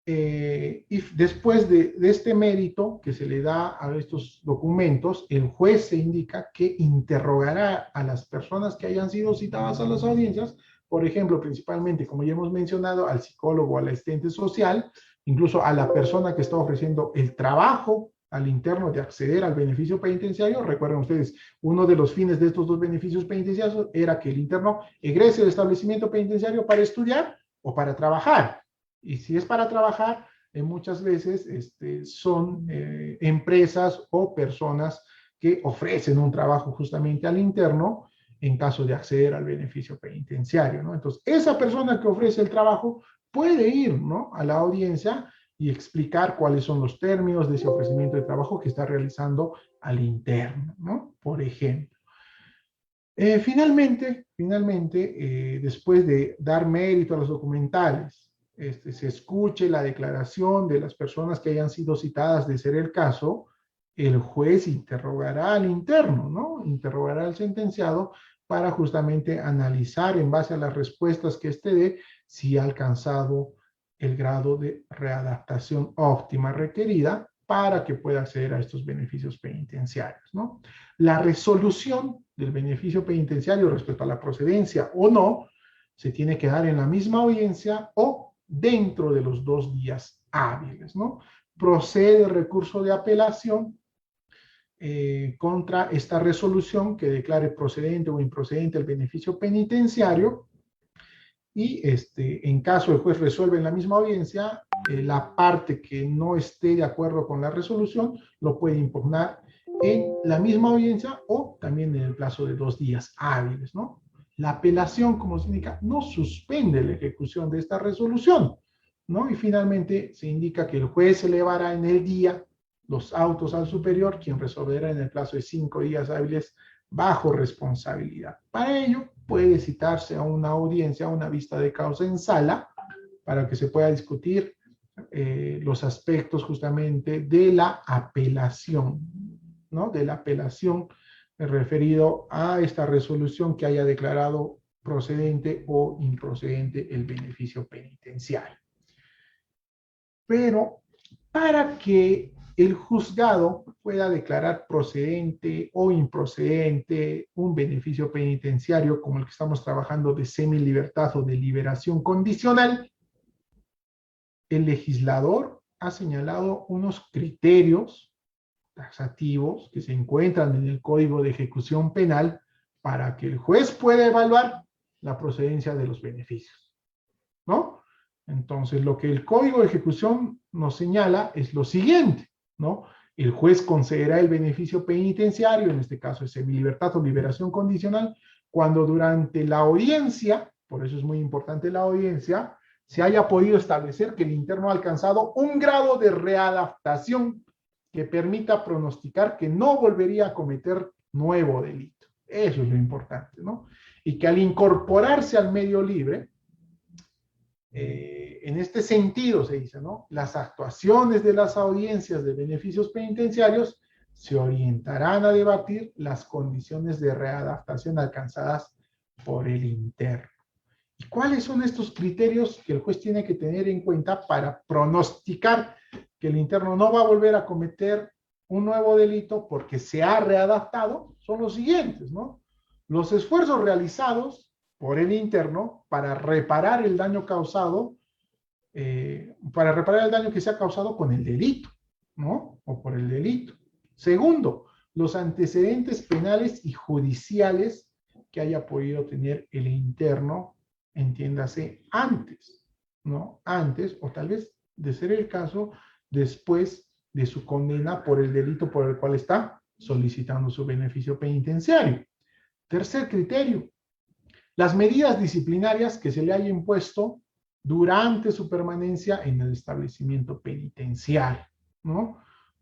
y después de este mérito que se le da a estos documentos, el juez se indica que interrogará a las personas que hayan sido citadas a las audiencias, por ejemplo, principalmente, como ya hemos mencionado, al psicólogo, al asistente social, incluso a la persona que está ofreciendo el trabajo al interno de acceder al beneficio penitenciario. Recuerden ustedes, uno de los fines de estos dos beneficios penitenciarios era que el interno egrese del establecimiento penitenciario para estudiar o para trabajar. Y si es para trabajar, muchas veces son empresas o personas que ofrecen un trabajo justamente al interno en caso de acceder al beneficio penitenciario, ¿no? Entonces, esa persona que ofrece el trabajo puede ir, ¿no?, a la audiencia y explicar cuáles son los términos de ese ofrecimiento de trabajo que está realizando al interno, ¿no? Por ejemplo. Finalmente, después de dar mérito a los documentales, se escuche la declaración de las personas que hayan sido citadas de ser el caso, el juez interrogará al interno, ¿no? Interrogará al sentenciado para justamente analizar en base a las respuestas que éste dé si ha alcanzado el grado de readaptación óptima requerida para que pueda acceder a estos beneficios penitenciarios, ¿no? La resolución del beneficio penitenciario respecto a la procedencia o no se tiene que dar en la misma audiencia o dentro de los 2 días hábiles, ¿no? Procede el recurso de apelación contra esta resolución que declare procedente o improcedente el beneficio penitenciario, y en caso el juez resuelve en la misma audiencia, la parte que no esté de acuerdo con la resolución lo puede impugnar en la misma audiencia o también en el plazo de 2 días hábiles, ¿no? La apelación, como se indica, no suspende la ejecución de esta resolución, ¿no? Y finalmente se indica que el juez elevará en el día los autos al superior, quien resolverá en el plazo de 5 días hábiles bajo responsabilidad. Para ello, puede citarse a una audiencia, a una vista de causa en sala, para que se pueda discutir los aspectos justamente de la apelación, ¿no? De la apelación referido a esta resolución que haya declarado procedente o improcedente el beneficio penitenciario. Pero para que el juzgado pueda declarar procedente o improcedente un beneficio penitenciario como el que estamos trabajando de semilibertad o de liberación condicional, el legislador ha señalado unos criterios taxativos que se encuentran en el Código de Ejecución Penal para que el juez pueda evaluar la procedencia de los beneficios, ¿no? Entonces, lo que el Código de Ejecución nos señala es lo siguiente, ¿no? El juez concederá el beneficio penitenciario, en este caso es semilibertad o liberación condicional, cuando durante la audiencia, por eso es muy importante la audiencia, se haya podido establecer que el interno ha alcanzado un grado de readaptación que permita pronosticar que no volvería a cometer nuevo delito. Eso es lo importante, ¿no? Y que al incorporarse al medio libre, en este sentido se dice, ¿no?, las actuaciones de las audiencias de beneficios penitenciarios se orientarán a debatir las condiciones de readaptación alcanzadas por el interno. ¿Y cuáles son estos criterios que el juez tiene que tener en cuenta para pronosticar que el interno no va a volver a cometer un nuevo delito porque se ha readaptado? Son los siguientes, ¿no? Los esfuerzos realizados por el interno para reparar el daño causado, para reparar el daño que se ha causado con el delito, ¿no? O por el delito. Segundo, los antecedentes penales y judiciales que haya podido tener el interno, entiéndase, antes, ¿no? Antes, o tal vez, de ser el caso, después de su condena por el delito por el cual está solicitando su beneficio penitenciario. Tercer criterio, las medidas disciplinarias que se le haya impuesto durante su permanencia en el establecimiento penitenciario, ¿no?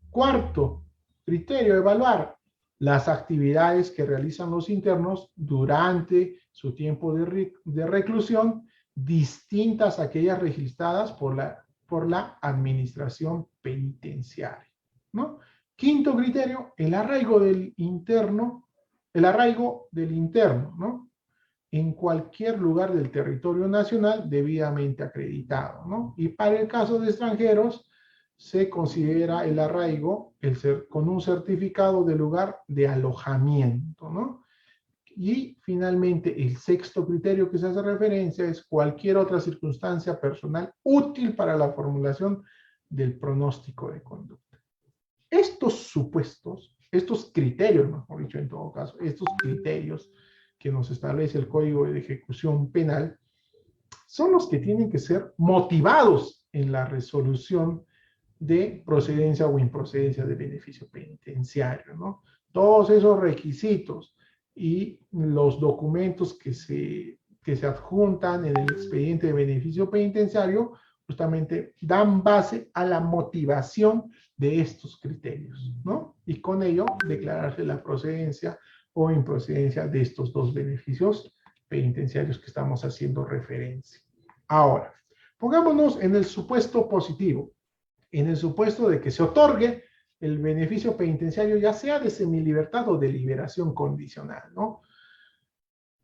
Cuarto criterio, evaluar las actividades que realizan los internos durante su tiempo de reclusión, distintas a aquellas registradas por la administración penitenciaria, ¿no? Quinto criterio, el arraigo del interno, ¿no? En cualquier lugar del territorio nacional debidamente acreditado, ¿no? Y para el caso de extranjeros, se considera el arraigo con un certificado de lugar de alojamiento, ¿no? Y finalmente, el sexto criterio que se hace referencia es cualquier otra circunstancia personal útil para la formulación del pronóstico de conducta. Estos supuestos, estos criterios, mejor dicho, en todo caso, estos criterios que nos establece el Código de Ejecución Penal, son los que tienen que ser motivados en la resolución de procedencia o improcedencia de beneficio penitenciario, ¿no? Todos esos requisitos y los documentos que se adjuntan en el expediente de beneficio penitenciario justamente dan base a la motivación de estos criterios, ¿no? Y con ello declararse la procedencia o improcedencia de estos dos beneficios penitenciarios que estamos haciendo referencia. Ahora, pongámonos en el supuesto positivo, en el supuesto de que se otorgue el beneficio penitenciario, ya sea de semilibertad o de liberación condicional, ¿no?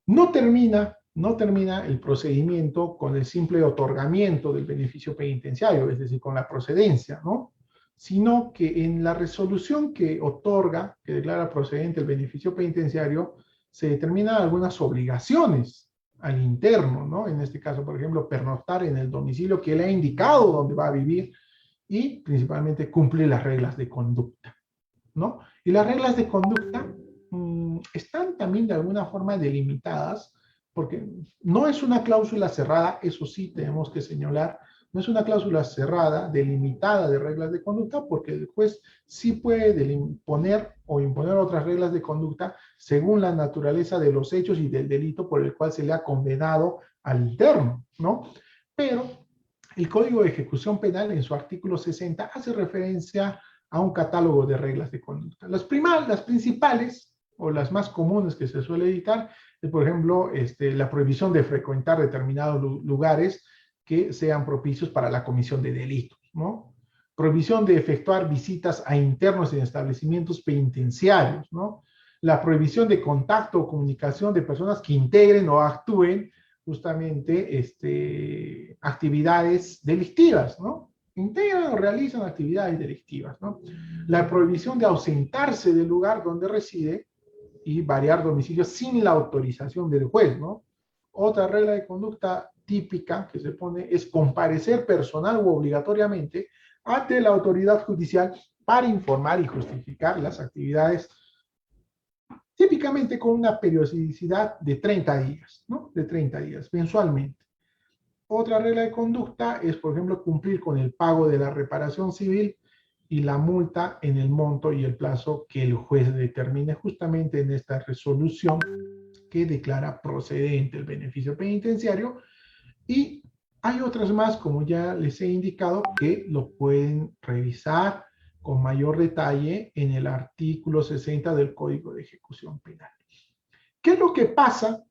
No termina el procedimiento con el simple otorgamiento del beneficio penitenciario, es decir, con la procedencia, ¿no? Sino que en la resolución que otorga, que declara procedente el beneficio penitenciario, se determinan algunas obligaciones al interno, ¿no? En este caso, por ejemplo, pernoctar en el domicilio que él ha indicado donde va a vivir y principalmente cumplir las reglas de conducta, ¿no? Y las reglas de conducta están también de alguna forma delimitadas, porque no es una cláusula cerrada, eso sí tenemos que señalar, no es una cláusula cerrada, delimitada de reglas de conducta, porque el juez sí puede imponer o imponer otras reglas de conducta según la naturaleza de los hechos y del delito por el cual se le ha condenado al interno, ¿no? Pero el Código de Ejecución Penal, en su artículo 60, hace referencia a un catálogo de reglas de conducta. Las principales, o las más comunes que se suele editar, es, por ejemplo, la prohibición de frecuentar determinados lugares que sean propicios para la comisión de delitos, ¿no? Prohibición de efectuar visitas a internos en establecimientos penitenciarios, ¿no? La prohibición de contacto o comunicación de personas que integren o actúen justamente actividades delictivas, ¿no? Integran o realizan actividades delictivas, ¿no? La prohibición de ausentarse del lugar donde reside y variar domicilio sin la autorización del juez, ¿no? Otra regla de conducta típica que se pone es comparecer personal u obligatoriamente ante la autoridad judicial para informar y justificar las actividades, típicamente con una periodicidad de 30 días, ¿no? De 30 días, mensualmente. Otra regla de conducta es, por ejemplo, cumplir con el pago de la reparación civil y la multa en el monto y el plazo que el juez determine justamente en esta resolución que declara procedente el beneficio penitenciario. Y hay otras más, como ya les he indicado, que lo pueden revisar con mayor detalle en el artículo 60 del Código de Ejecución Penal. ¿Qué es lo que pasa?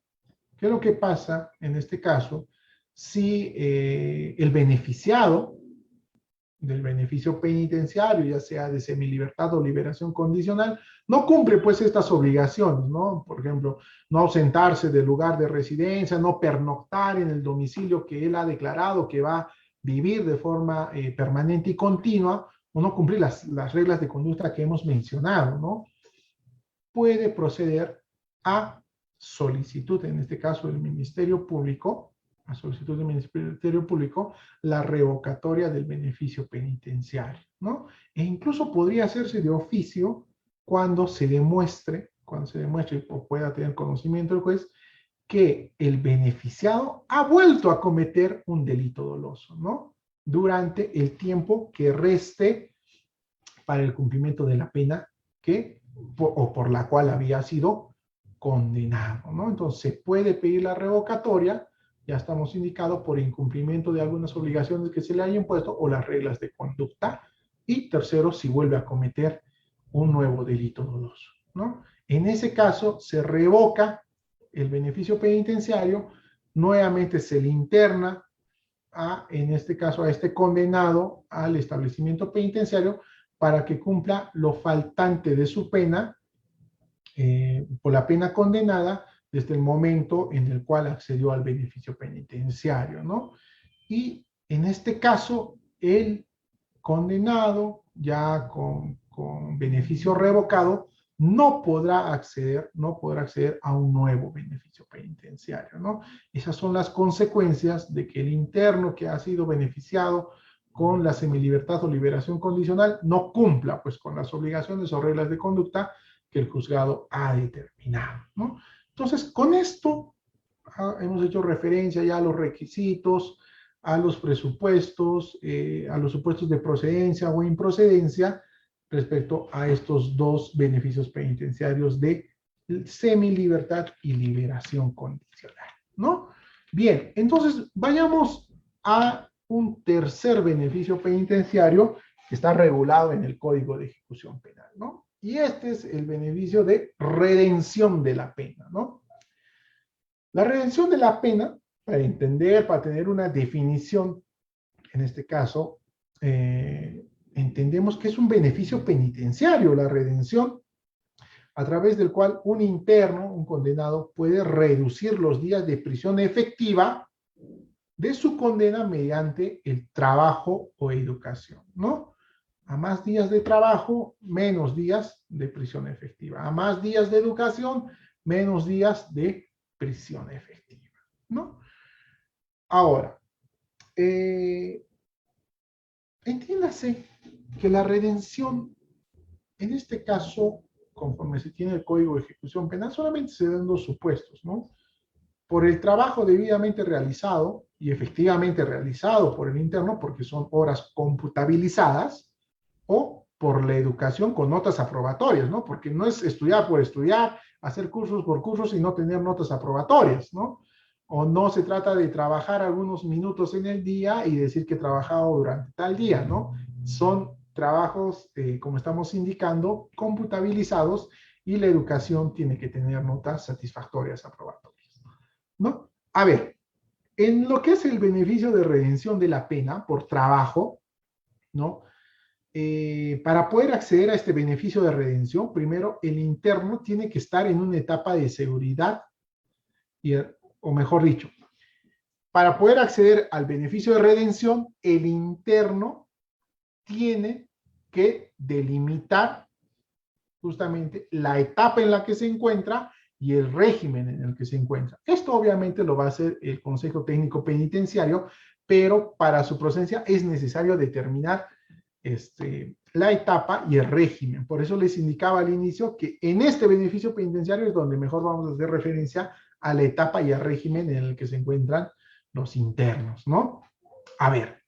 ¿Qué es lo que pasa en este caso si el beneficiado del beneficio penitenciario, ya sea de semilibertad o liberación condicional, no cumple pues estas obligaciones, ¿no? Por ejemplo, no ausentarse del lugar de residencia, no pernoctar en el domicilio que él ha declarado que va a vivir de forma permanente y continua, o no cumplir las reglas de conducta que hemos mencionado, ¿no? Puede proceder a solicitud, en este caso del Ministerio Público, a solicitud del Ministerio Público, la revocatoria del beneficio penitenciario, ¿no? E incluso podría hacerse de oficio cuando se demuestre o pueda tener conocimiento el juez que el beneficiado ha vuelto a cometer un delito doloso, ¿no? Durante el tiempo que reste para el cumplimiento de la pena que o por la cual había sido condenado, ¿no? Entonces se puede pedir la revocatoria ya estamos indicados por incumplimiento de algunas obligaciones que se le hayan impuesto o las reglas de conducta. Y tercero, si vuelve a cometer un nuevo delito doloso, ¿no? En ese caso, se revoca el beneficio penitenciario, nuevamente se le interna en este caso, a este condenado al establecimiento penitenciario para que cumpla lo faltante de su pena, por la pena condenada, desde el momento en el cual accedió al beneficio penitenciario, ¿no? Y en este caso, el condenado, ya con beneficio revocado, no podrá acceder a un nuevo beneficio penitenciario, ¿no? Esas son las consecuencias de que el interno que ha sido beneficiado con la semilibertad o liberación condicional no cumpla pues con las obligaciones o reglas de conducta que el juzgado ha determinado, ¿no? Entonces, con esto hemos hecho referencia ya a los requisitos, a los presupuestos, a los supuestos de procedencia o improcedencia respecto a estos dos beneficios penitenciarios de semilibertad y liberación condicional, ¿no? Bien, entonces vayamos a un tercer beneficio penitenciario que está regulado en el Código de Ejecución Penal, ¿no? Y este es el beneficio de redención de la pena, ¿no? La redención de la pena, para entender, para tener una definición, en este caso, entendemos que es un beneficio penitenciario, la redención, a través del cual un interno, un condenado, puede reducir los días de prisión efectiva de su condena mediante el trabajo o educación, ¿no? A más días de trabajo, menos días de prisión efectiva. A más días de educación, menos días de prisión efectiva, ¿no? Ahora, entiéndase que la redención, en este caso, conforme se tiene el Código de Ejecución Penal, solamente se dan dos supuestos, ¿no? Por el trabajo debidamente realizado y efectivamente realizado por el interno, porque son horas computabilizadas, o por la educación con notas aprobatorias, ¿no? Porque no es estudiar por estudiar, hacer cursos por cursos y no tener notas aprobatorias, ¿no? O no se trata de trabajar algunos minutos en el día y decir que he trabajado durante tal día, ¿no? Son trabajos, como estamos indicando, computabilizados y la educación tiene que tener notas satisfactorias aprobatorias, ¿no? A ver, en lo que es el beneficio de redención de la pena por trabajo, ¿no? Para poder acceder a este beneficio de redención, primero el interno tiene que estar en una etapa de seguridad, o mejor dicho, para poder acceder al beneficio de redención, el interno tiene que delimitar justamente la etapa en la que se encuentra y el régimen en el que se encuentra. Esto obviamente lo va a hacer el Consejo Técnico Penitenciario, pero para su procedencia es necesario determinar la etapa y el régimen. Por eso les indicaba al inicio que en este beneficio penitenciario es donde mejor vamos a hacer referencia a la etapa y al régimen en el que se encuentran los internos, ¿no? A ver,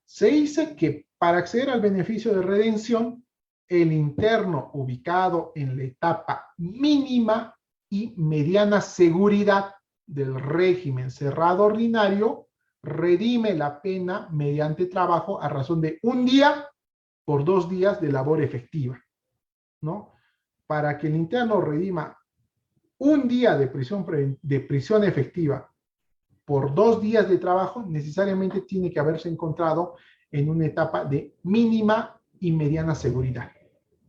se dice que para acceder al beneficio de redención, el interno ubicado en la etapa mínima y mediana seguridad del régimen cerrado ordinario redime la pena mediante trabajo a razón de un día por 2 días de labor efectiva, ¿no? Para que el interno redima un día de prisión efectiva por 2 días de trabajo, necesariamente tiene que haberse encontrado en una etapa de mínima y mediana seguridad,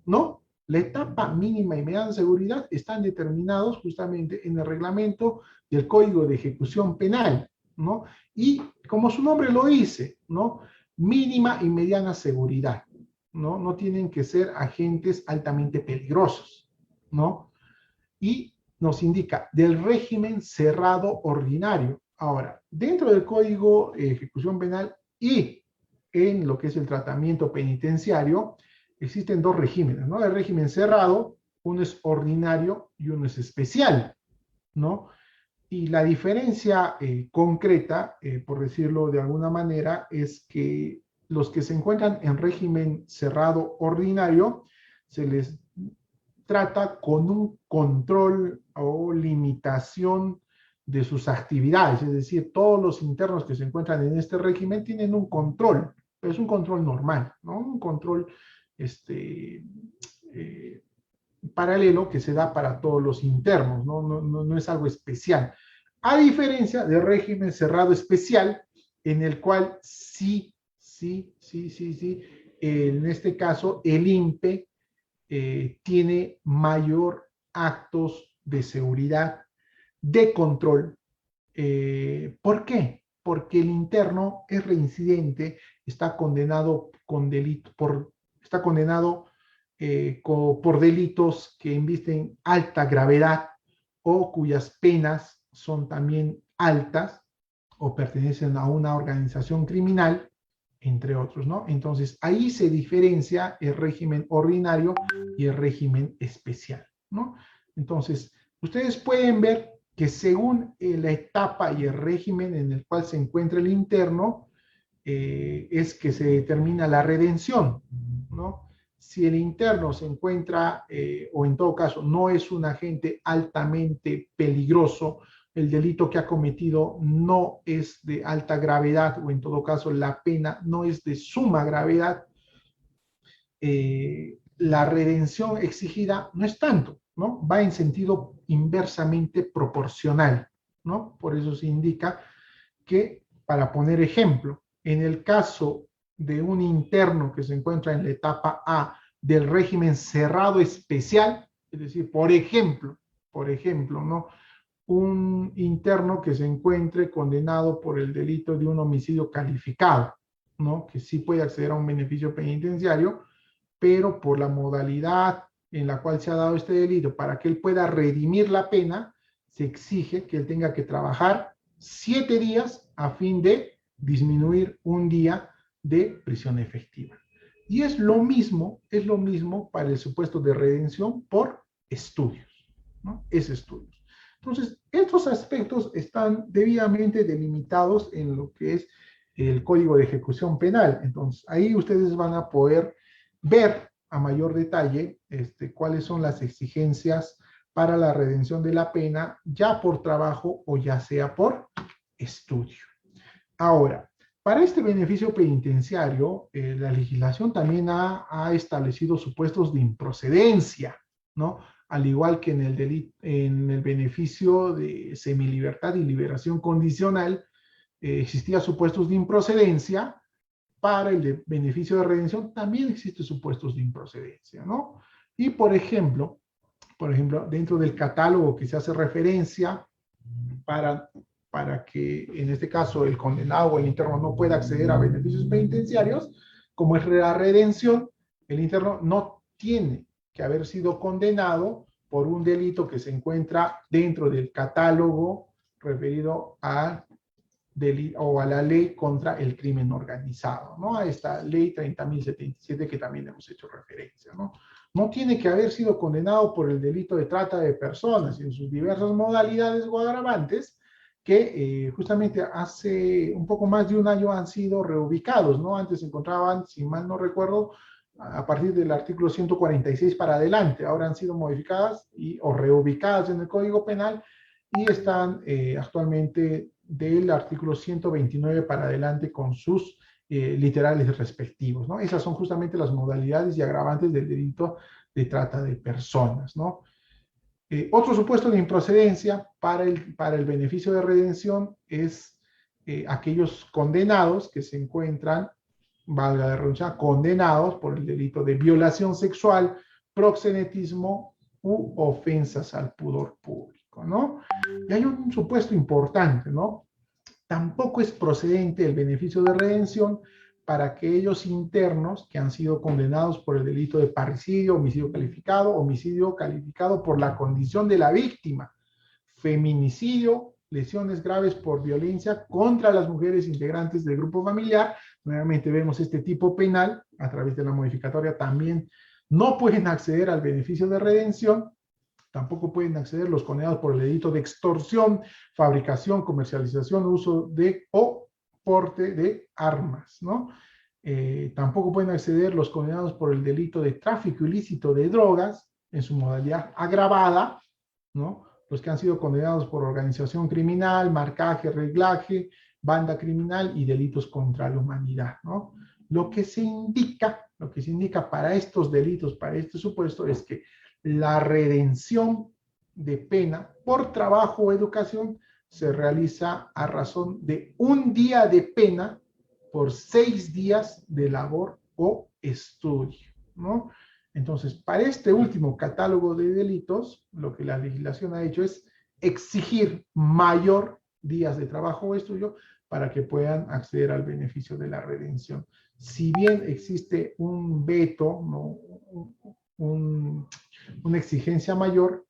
¿no? La etapa mínima y mediana seguridad están determinados justamente en el reglamento del Código de Ejecución Penal, ¿no? Y como su nombre lo dice, ¿no? Mínima y mediana seguridad, ¿no? No tienen que ser agentes altamente peligrosos, ¿no? Y nos indica del régimen cerrado ordinario. Ahora, dentro del Código de Ejecución Penal y en lo que es el tratamiento penitenciario, existen dos regímenes, ¿no? El régimen cerrado, uno es ordinario y uno es especial, ¿no? Y la diferencia concreta, por decirlo de alguna manera, es que los que se encuentran en régimen cerrado ordinario se les trata con un control o limitación de sus actividades, es decir, todos los internos que se encuentran en este régimen tienen un control, pero es un control normal, ¿no? Un control eh, paralelo que se da para todos los internos, no es algo especial. A diferencia del régimen cerrado especial, en el cual en este caso el INPE tiene mayor actos de seguridad, de control. ¿Por qué? Porque el interno es reincidente, está condenado con delito, está condenado por delitos que invisten alta gravedad o cuyas penas son también altas o pertenecen a una organización criminal, entre otros, ¿no? Entonces, ahí se diferencia el régimen ordinario y el régimen especial, ¿no? Entonces, ustedes pueden ver que según la etapa y el régimen en el cual se encuentra el interno, es que se determina la redención, ¿no? Si el interno se encuentra, o en todo caso, no es un agente altamente peligroso, el delito que ha cometido no es de alta gravedad, o en todo caso la pena no es de suma gravedad, la redención exigida no es tanto, ¿no? Va en sentido inversamente proporcional, ¿no? Por eso se indica que, para poner ejemplo, en el caso de un interno que se encuentra en la etapa A del régimen cerrado especial, es decir, por ejemplo, ¿no? Un interno que se encuentre condenado por el delito de un homicidio calificado, ¿no? Que sí puede acceder a un beneficio penitenciario, pero por la modalidad en la cual se ha dado este delito, para que él pueda redimir la pena, se exige que él tenga que trabajar 7 días a fin de disminuir un día de prisión efectiva. Y es lo mismo para el supuesto de redención por estudios, ¿no? Es estudios. Entonces, estos aspectos están debidamente delimitados en lo que es el Código de Ejecución Penal. Entonces, ahí ustedes van a poder ver a mayor detalle cuáles son las exigencias para la redención de la pena, ya por trabajo o ya sea por estudio. Ahora, para este beneficio penitenciario, la legislación también ha establecido supuestos de improcedencia, ¿no? Al igual que en el beneficio de semilibertad y liberación condicional, existía supuestos de improcedencia. Para el beneficio de redención también existen supuestos de improcedencia, ¿no? Y por ejemplo, dentro del catálogo que se hace referencia para que en este caso el condenado o el interno no pueda acceder a beneficios penitenciarios, como es la redención, el interno no tiene que haber sido condenado por un delito que se encuentra dentro del catálogo referido a la ley contra el crimen organizado, ¿no? A esta ley 30.077 que también hemos hecho referencia, ¿no? No tiene que haber sido condenado por el delito de trata de personas y en sus diversas modalidades o agravantes que justamente hace un poco más de un año han sido reubicados, ¿no? Antes se encontraban, si mal no recuerdo, a partir del artículo 146 para adelante, ahora han sido modificadas o reubicadas en el Código Penal y están actualmente del artículo 129 para adelante con sus literales respectivos, ¿no? Esas son justamente las modalidades y agravantes del delito de trata de personas, ¿no? Otro supuesto de improcedencia para el beneficio de redención es aquellos condenados que se encuentran, valga la redundancia, condenados por el delito de violación sexual, proxenetismo u ofensas al pudor público, ¿no? Y hay un supuesto importante, ¿no? Tampoco es procedente el beneficio de redención para aquellos internos que han sido condenados por el delito de parricidio, homicidio calificado por la condición de la víctima, feminicidio, lesiones graves por violencia contra las mujeres integrantes del grupo familiar. Nuevamente vemos este tipo penal a través de la modificatoria también no pueden acceder al beneficio de redención. Tampoco pueden acceder los condenados por el delito de extorsión, fabricación, comercialización, uso de o porte de armas, ¿no? Tampoco pueden acceder los condenados por el delito de tráfico ilícito de drogas en su modalidad agravada, ¿no? los que han sido condenados por organización criminal, marcaje, reglaje, banda criminal y delitos contra la humanidad, ¿no? Lo que se indica para estos delitos, para este supuesto, es que la redención de pena por trabajo o educación se realiza a razón de un día de pena por 6 días de labor o estudio, ¿no? Entonces, para este último catálogo de delitos, lo que la legislación ha hecho es exigir mayor días de trabajo o estudio para que puedan acceder al beneficio de la redención. Si bien existe un veto, ¿no? un, una exigencia mayor,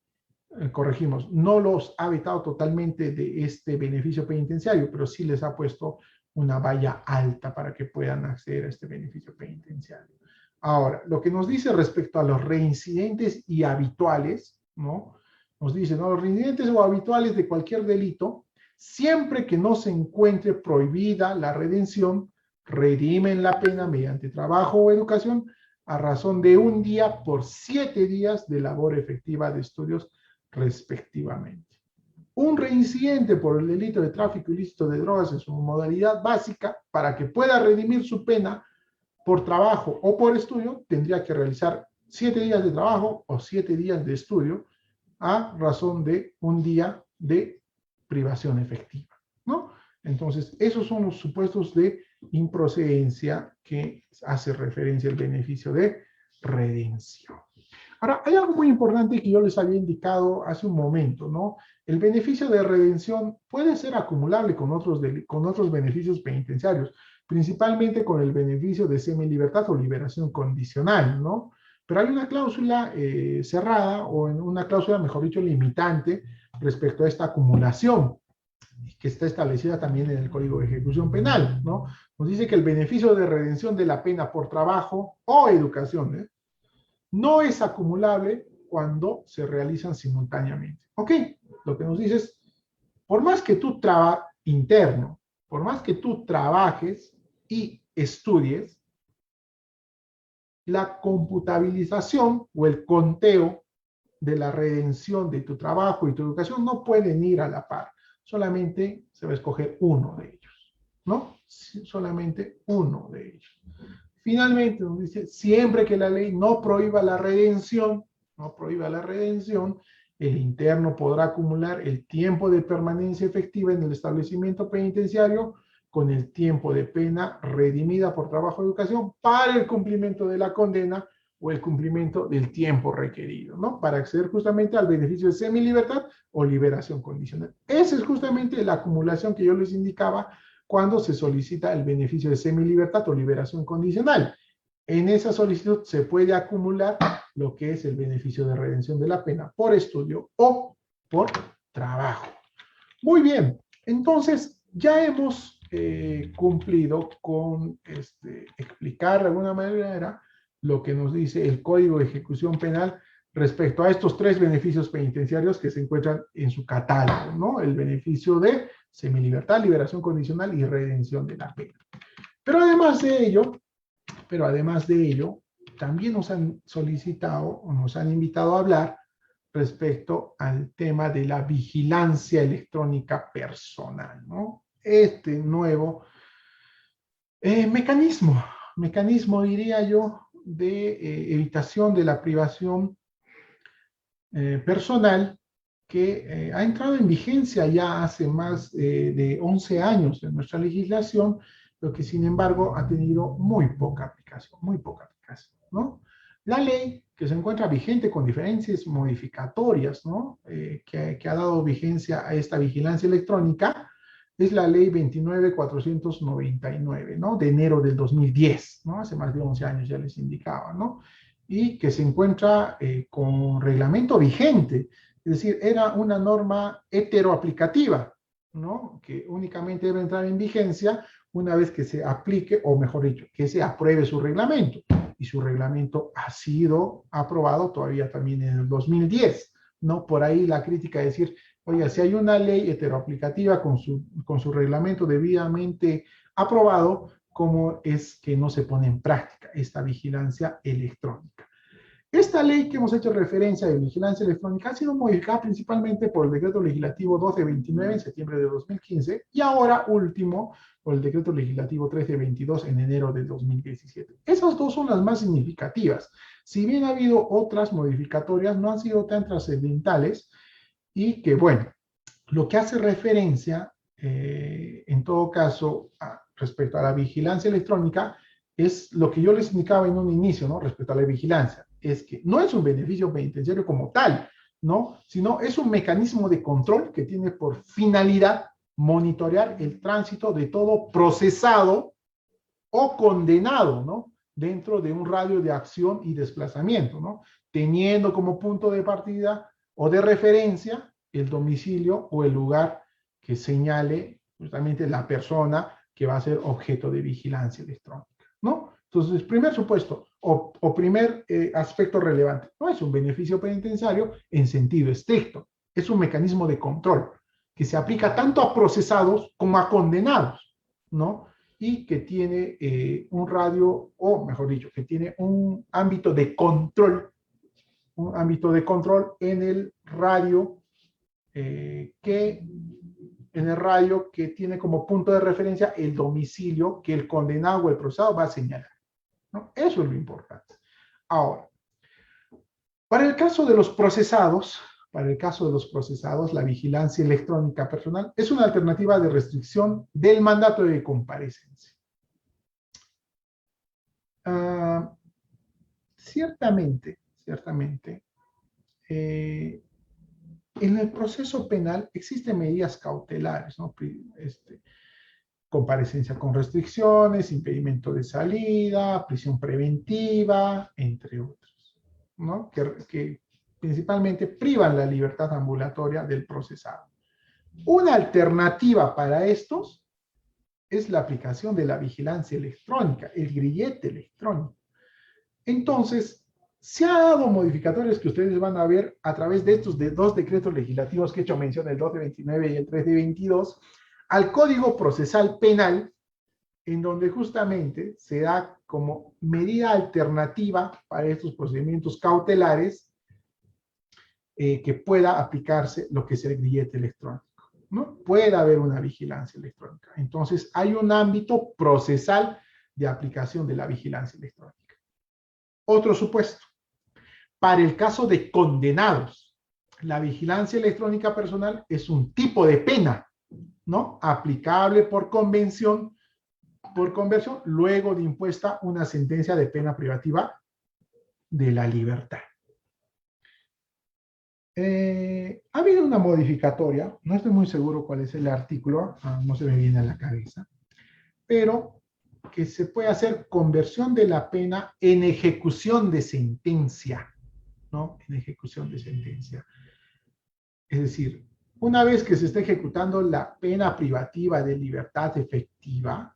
corregimos, no los ha vetado totalmente de este beneficio penitenciario, pero sí les ha puesto una valla alta para que puedan acceder a este beneficio penitenciario. Ahora, lo que nos dice respecto a los reincidentes y habituales, ¿no? Nos dice, ¿no? Los reincidentes o habituales de cualquier delito, siempre que no se encuentre prohibida la redención, redimen la pena mediante trabajo o educación a razón de un día por 7 días de labor efectiva de estudios respectivamente. Un reincidente por el delito de tráfico ilícito de drogas en su modalidad básica, para que pueda redimir su pena por trabajo o por estudio, tendría que realizar 7 días de trabajo o 7 días de estudio a razón de un día de privación efectiva, ¿no? Entonces, esos son los supuestos de improcedencia que hace referencia al beneficio de redención. Ahora, hay algo muy importante que yo les había indicado hace un momento, ¿no? El beneficio de redención puede ser acumulable con otros beneficios penitenciarios, principalmente con el beneficio de semilibertad o liberación condicional, ¿no? Pero hay una cláusula cerrada o una cláusula, mejor dicho, limitante respecto a esta acumulación, que está establecida también en el Código de Ejecución Penal, ¿no? Nos dice que el beneficio de redención de la pena por trabajo o educación, no es acumulable cuando se realizan simultáneamente. ¿Ok? Lo que nos dice es, por más que tú interno, por más que tú trabajes y estudies, la computabilización o el conteo de la redención de tu trabajo y tu educación no pueden ir a la par. Solamente se va a escoger uno de ellos, ¿no? Solamente uno de ellos. Finalmente, nos dice, siempre que la ley no prohíba la redención, el interno podrá acumular el tiempo de permanencia efectiva en el establecimiento penitenciario con el tiempo de pena redimida por trabajo de educación para el cumplimiento de la condena o el cumplimiento del tiempo requerido, ¿no? Para acceder justamente al beneficio de semilibertad o liberación condicional. Esa es justamente la acumulación que yo les indicaba cuando se solicita el beneficio de semilibertad o liberación condicional. En esa solicitud se puede acumular lo que es el beneficio de redención de la pena por estudio o por trabajo. Muy bien, entonces ya hemos cumplido con explicar de alguna manera lo que nos dice el Código de Ejecución Penal respecto a estos 3 beneficios penitenciarios que se encuentran en su catálogo, ¿no? El beneficio de semilibertad, liberación condicional y redención de la pena. Pero además de ello, también nos han solicitado o nos han invitado a hablar respecto al tema de la vigilancia electrónica personal, ¿no? Este nuevo mecanismo, diría yo, de evitación de la privación personal que ha entrado en vigencia ya hace más de 11 años en nuestra legislación, pero que sin embargo ha tenido muy poca aplicación, ¿no? La ley que se encuentra vigente con diferencias modificatorias, ¿no? Que ha dado vigencia a esta vigilancia electrónica, es la ley 29.499, ¿no? De enero del 2010, ¿no? Hace más de 11 años ya les indicaba, ¿no? Y que se encuentra con reglamento vigente, es decir, era una norma heteroaplicativa, ¿no? Que únicamente debe entrar en vigencia una vez que se aplique, o mejor dicho, que se apruebe su reglamento. Y su reglamento ha sido aprobado todavía también en el 2010, ¿no? Por ahí la crítica de decir, oiga, si hay una ley heteroaplicativa con su reglamento debidamente aprobado, ¿cómo es que no se pone en práctica esta vigilancia electrónica? Esta ley que hemos hecho referencia de vigilancia electrónica ha sido modificada principalmente por el decreto legislativo 1229 en septiembre de 2015 y ahora último por el decreto legislativo 1322 en enero de 2017. Esas dos son las más significativas. Si bien ha habido otras modificatorias, no han sido tan trascendentales y que, bueno, lo que hace referencia, en todo caso, respecto a la vigilancia electrónica, es lo que yo les indicaba en un inicio, ¿no? Respecto a la vigilancia, es que no es un beneficio penitenciario como tal, ¿no? Sino es un mecanismo de control que tiene por finalidad monitorear el tránsito de todo procesado o condenado, ¿no? Dentro de un radio de acción y desplazamiento, ¿no? Teniendo como punto de partida o de referencia el domicilio o el lugar que señale justamente la persona que va a ser objeto de vigilancia electrónica, ¿no? Entonces, primer supuesto o primer aspecto relevante, no es un beneficio penitenciario en sentido estricto, es un mecanismo de control que se aplica tanto a procesados como a condenados, ¿no? Y que tiene un radio, o mejor dicho, que tiene un ámbito de control en el radio que tiene como punto de referencia el domicilio que el condenado o el procesado va a señalar, ¿no? Eso es lo importante. Ahora, para el caso de los procesados, la vigilancia electrónica personal es una alternativa de restricción del mandato de comparecencia. Ciertamente, en el proceso penal existen medidas cautelares, ¿no? Comparecencia con restricciones, impedimento de salida, prisión preventiva, entre otros, ¿no? Que principalmente privan la libertad ambulatoria del procesado. Una alternativa para estos es la aplicación de la vigilancia electrónica, el grillete electrónico. Entonces, se ha dado modificatorios que ustedes van a ver a través de estos dos decretos legislativos que he hecho mención, el 1229 y el 1322, al Código Procesal Penal, en donde justamente se da como medida alternativa para estos procedimientos cautelares que pueda aplicarse lo que es el grillete electrónico, ¿no? Puede haber una vigilancia electrónica. Entonces, hay un ámbito procesal de aplicación de la vigilancia electrónica. Otro supuesto. Para el caso de condenados, la vigilancia electrónica personal es un tipo de pena, ¿no? Aplicable por conversión, luego de impuesta una sentencia de pena privativa de la libertad. Ha habido una modificatoria, no estoy muy seguro cuál es el artículo, no se me viene a la cabeza, pero que se puede hacer conversión de la pena en ejecución de sentencia, ¿no? En ejecución de sentencia. Es decir, una vez que se está ejecutando la pena privativa de libertad efectiva,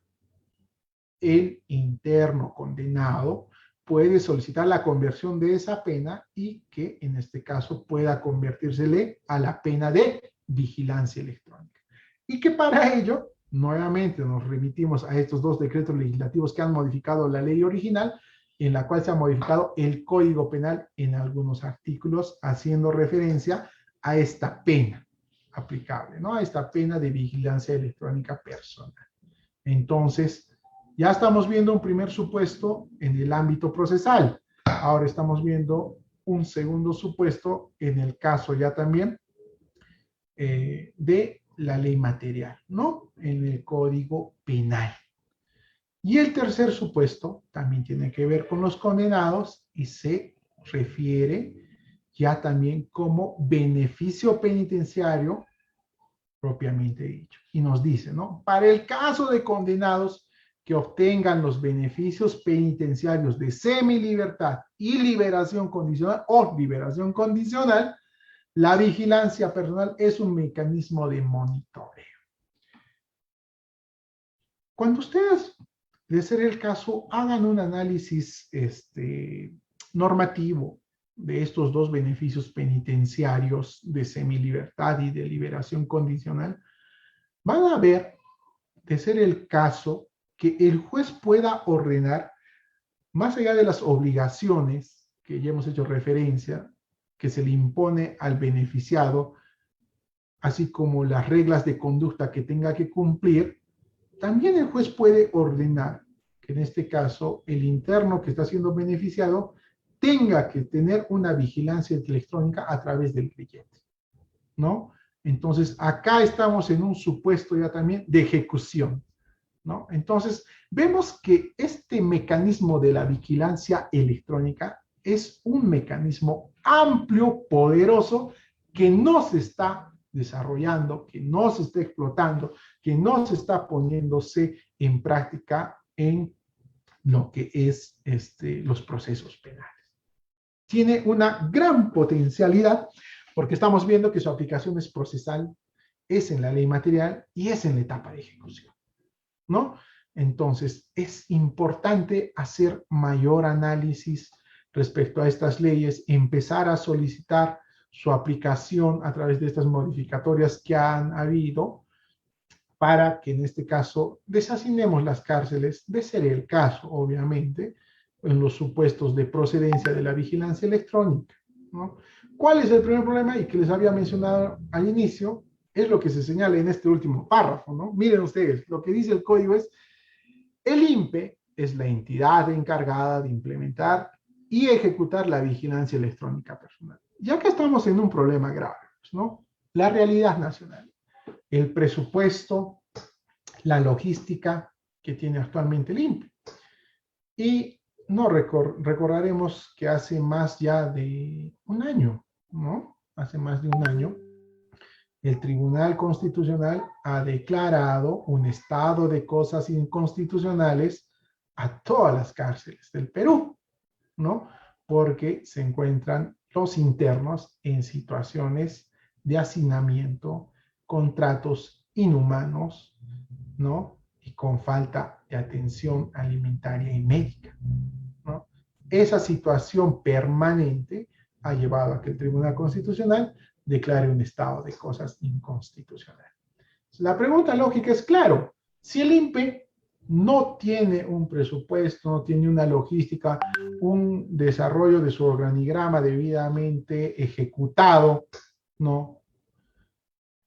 el interno condenado puede solicitar la conversión de esa pena y que en este caso pueda convertírsele a la pena de vigilancia electrónica. Y que para ello, nuevamente nos remitimos a estos dos decretos legislativos que han modificado la ley original, en la cual se ha modificado el Código Penal en algunos artículos, haciendo referencia a esta pena aplicable, ¿no? A esta pena de vigilancia electrónica personal. Entonces, ya estamos viendo un primer supuesto en el ámbito procesal. Ahora estamos viendo un segundo supuesto en el caso ya también de la ley material, ¿no? En el Código Penal. Y el tercer supuesto también tiene que ver con los condenados y se refiere ya también como beneficio penitenciario propiamente dicho. Y nos dice, ¿no? Para el caso de condenados que obtengan los beneficios penitenciarios de semilibertad y liberación condicional o liberación condicional, la vigilancia personal es un mecanismo de monitoreo. Cuando ustedes, de ser el caso, hagan un análisis normativo de estos dos beneficios penitenciarios de semilibertad y de liberación condicional, van a ver, de ser el caso, que el juez pueda ordenar, más allá de las obligaciones que ya hemos hecho referencia, que se le impone al beneficiado, así como las reglas de conducta que tenga que cumplir, también el juez puede ordenar que en este caso el interno que está siendo beneficiado tenga que tener una vigilancia electrónica a través del grillete, ¿no? Entonces, acá estamos en un supuesto ya también de ejecución, ¿no? Entonces, vemos que este mecanismo de la vigilancia electrónica es un mecanismo amplio, poderoso, que no se está desarrollando, que no se está explotando, que no se está poniéndose en práctica en lo que es los procesos penales. Tiene una gran potencialidad porque estamos viendo que su aplicación es procesal, es en la ley material y es en la etapa de ejecución, ¿no? Entonces, es importante hacer mayor análisis respecto a estas leyes, empezar a solicitar su aplicación a través de estas modificatorias que han habido para que en este caso desasignemos las cárceles, de ser el caso, obviamente, en los supuestos de procedencia de la vigilancia electrónica, ¿no? ¿Cuál es el primer problema? Y que les había mencionado al inicio, es lo que se señala en este último párrafo, ¿no? Miren ustedes, lo que dice el código es, el INPE es la entidad encargada de implementar y ejecutar la vigilancia electrónica personal. Ya que estamos en un problema grave, ¿no? La realidad nacional, el presupuesto, la logística que tiene actualmente el INPE. Y no recordaremos que hace más ya de un año, ¿no? Hace más de un año, el Tribunal Constitucional ha declarado un estado de cosas inconstitucionales a todas las cárceles del Perú, ¿no? Porque se encuentran los internos en situaciones de hacinamiento, contratos inhumanos, ¿no? Y con falta de atención alimentaria y médica, ¿no? Esa situación permanente ha llevado a que el Tribunal Constitucional declare un estado de cosas inconstitucional. La pregunta lógica es, claro, si el INPE no tiene un presupuesto, no tiene una logística, un desarrollo de su organigrama debidamente ejecutado, ¿no?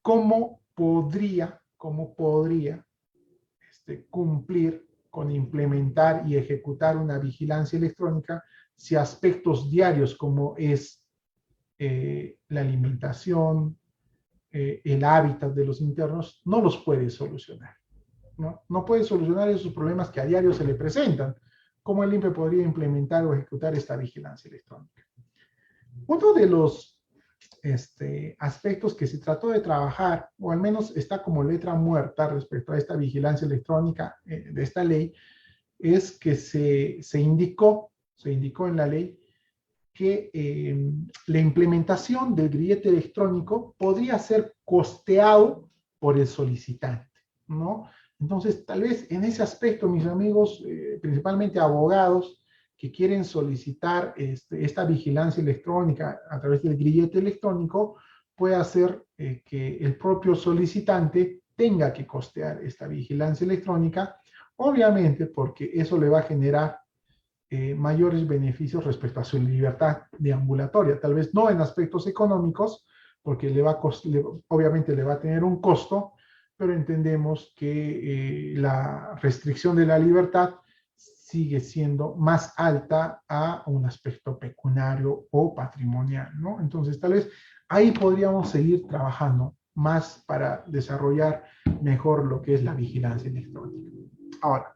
¿Cómo podría cumplir con implementar y ejecutar una vigilancia electrónica si aspectos diarios como es la alimentación, el hábitat de los internos, no los puede solucionar? No puede solucionar esos problemas que a diario se le presentan. ¿Cómo el INPE podría implementar o ejecutar esta vigilancia electrónica? Uno de los aspectos que se trató de trabajar, o al menos está como letra muerta respecto a esta vigilancia electrónica de esta ley, es que se indicó en la ley que la implementación del grillete electrónico podría ser costeado por el solicitante, ¿no? Entonces, tal vez en ese aspecto, mis amigos, principalmente abogados, que quieren solicitar esta vigilancia electrónica a través del grillete electrónico, puede hacer que el propio solicitante tenga que costear esta vigilancia electrónica, obviamente porque eso le va a generar mayores beneficios respecto a su libertad deambulatoria. Tal vez no en aspectos económicos, porque obviamente le va a tener un costo, pero entendemos que la restricción de la libertad sigue siendo más alta a un aspecto pecuniario o patrimonial, ¿no? Entonces, tal vez ahí podríamos seguir trabajando más para desarrollar mejor lo que es la vigilancia electrónica. Ahora,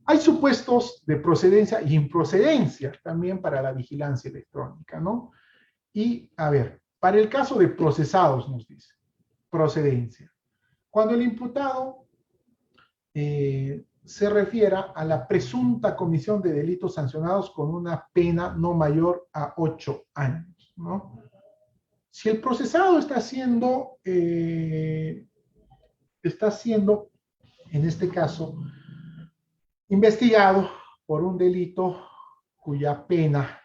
hay supuestos de procedencia y improcedencia también para la vigilancia electrónica, ¿no? Y, a ver, para el caso de procesados, nos dice, procedencia. Cuando el imputado se refiera a la presunta comisión de delitos sancionados con una pena no mayor a 8 años, ¿no? Si el procesado está siendo, en este caso, investigado por un delito cuya pena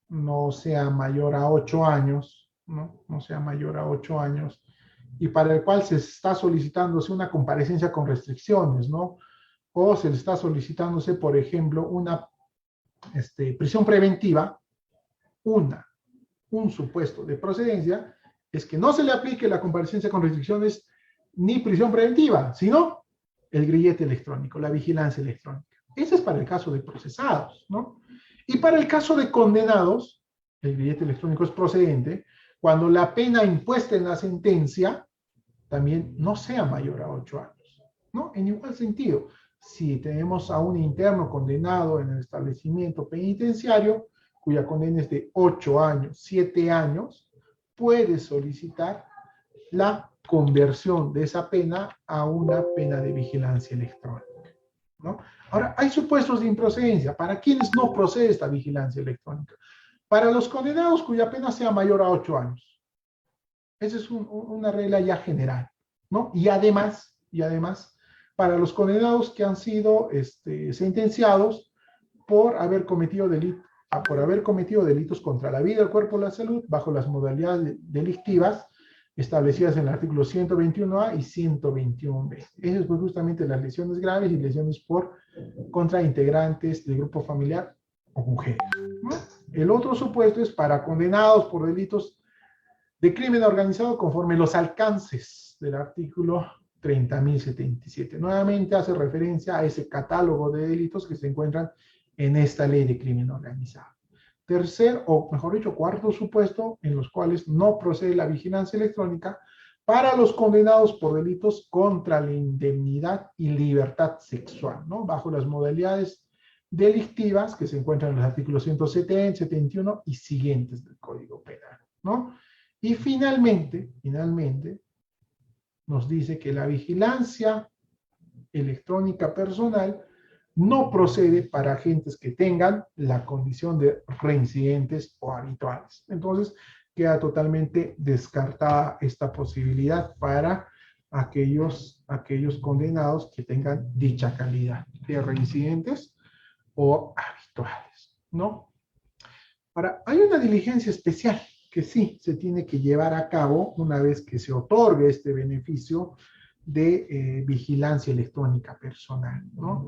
no sea mayor a 8 años, ¿no? No sea mayor a 8 años, y para el cual se está solicitándose una comparecencia con restricciones, ¿no? O se le está solicitándose, por ejemplo, una prisión preventiva, un supuesto de procedencia es que no se le aplique la comparecencia con restricciones ni prisión preventiva, sino el grillete electrónico, la vigilancia electrónica. Ese es para el caso de procesados, ¿no? Y para el caso de condenados, el grillete electrónico es procedente cuando la pena impuesta en la sentencia también no sea mayor a 8 años, ¿no? En igual sentido, si tenemos a un interno condenado en el establecimiento penitenciario, cuya condena es de 8 años, 7 años, puede solicitar la conversión de esa pena a una pena de vigilancia electrónica, ¿no? Ahora, hay supuestos de improcedencia. ¿Para quienes no procede esta vigilancia electrónica? Para los condenados cuya pena sea mayor a 8 años. Esa es una regla ya general, ¿no? Y además, para los condenados que han sido sentenciados por haber cometido delitos contra la vida, el cuerpo y la salud bajo las modalidades delictivas establecidas en el artículo 121A y 121B. Esas son justamente las lesiones graves y lesiones contra integrantes del grupo familiar o mujeres, ¿no? El otro supuesto es para condenados por delitos de crimen organizado conforme los alcances del artículo 30.077. Nuevamente hace referencia a ese catálogo de delitos que se encuentran en esta ley de crimen organizado. Tercer, o mejor dicho, cuarto supuesto, en los cuales no procede la vigilancia electrónica para los condenados por delitos contra la indemnidad y libertad sexual, ¿no? Bajo las modalidades delictivas que se encuentran en los artículos 170, 71 y siguientes del Código Penal, ¿no? Y finalmente, nos dice que la vigilancia electrónica personal no procede para agentes que tengan la condición de reincidentes o habituales. Entonces, queda totalmente descartada esta posibilidad para aquellos condenados que tengan dicha calidad de reincidentes o habituales, ¿no? Ahora, hay una diligencia especial que sí se tiene que llevar a cabo una vez que se otorgue este beneficio de vigilancia electrónica personal, ¿no?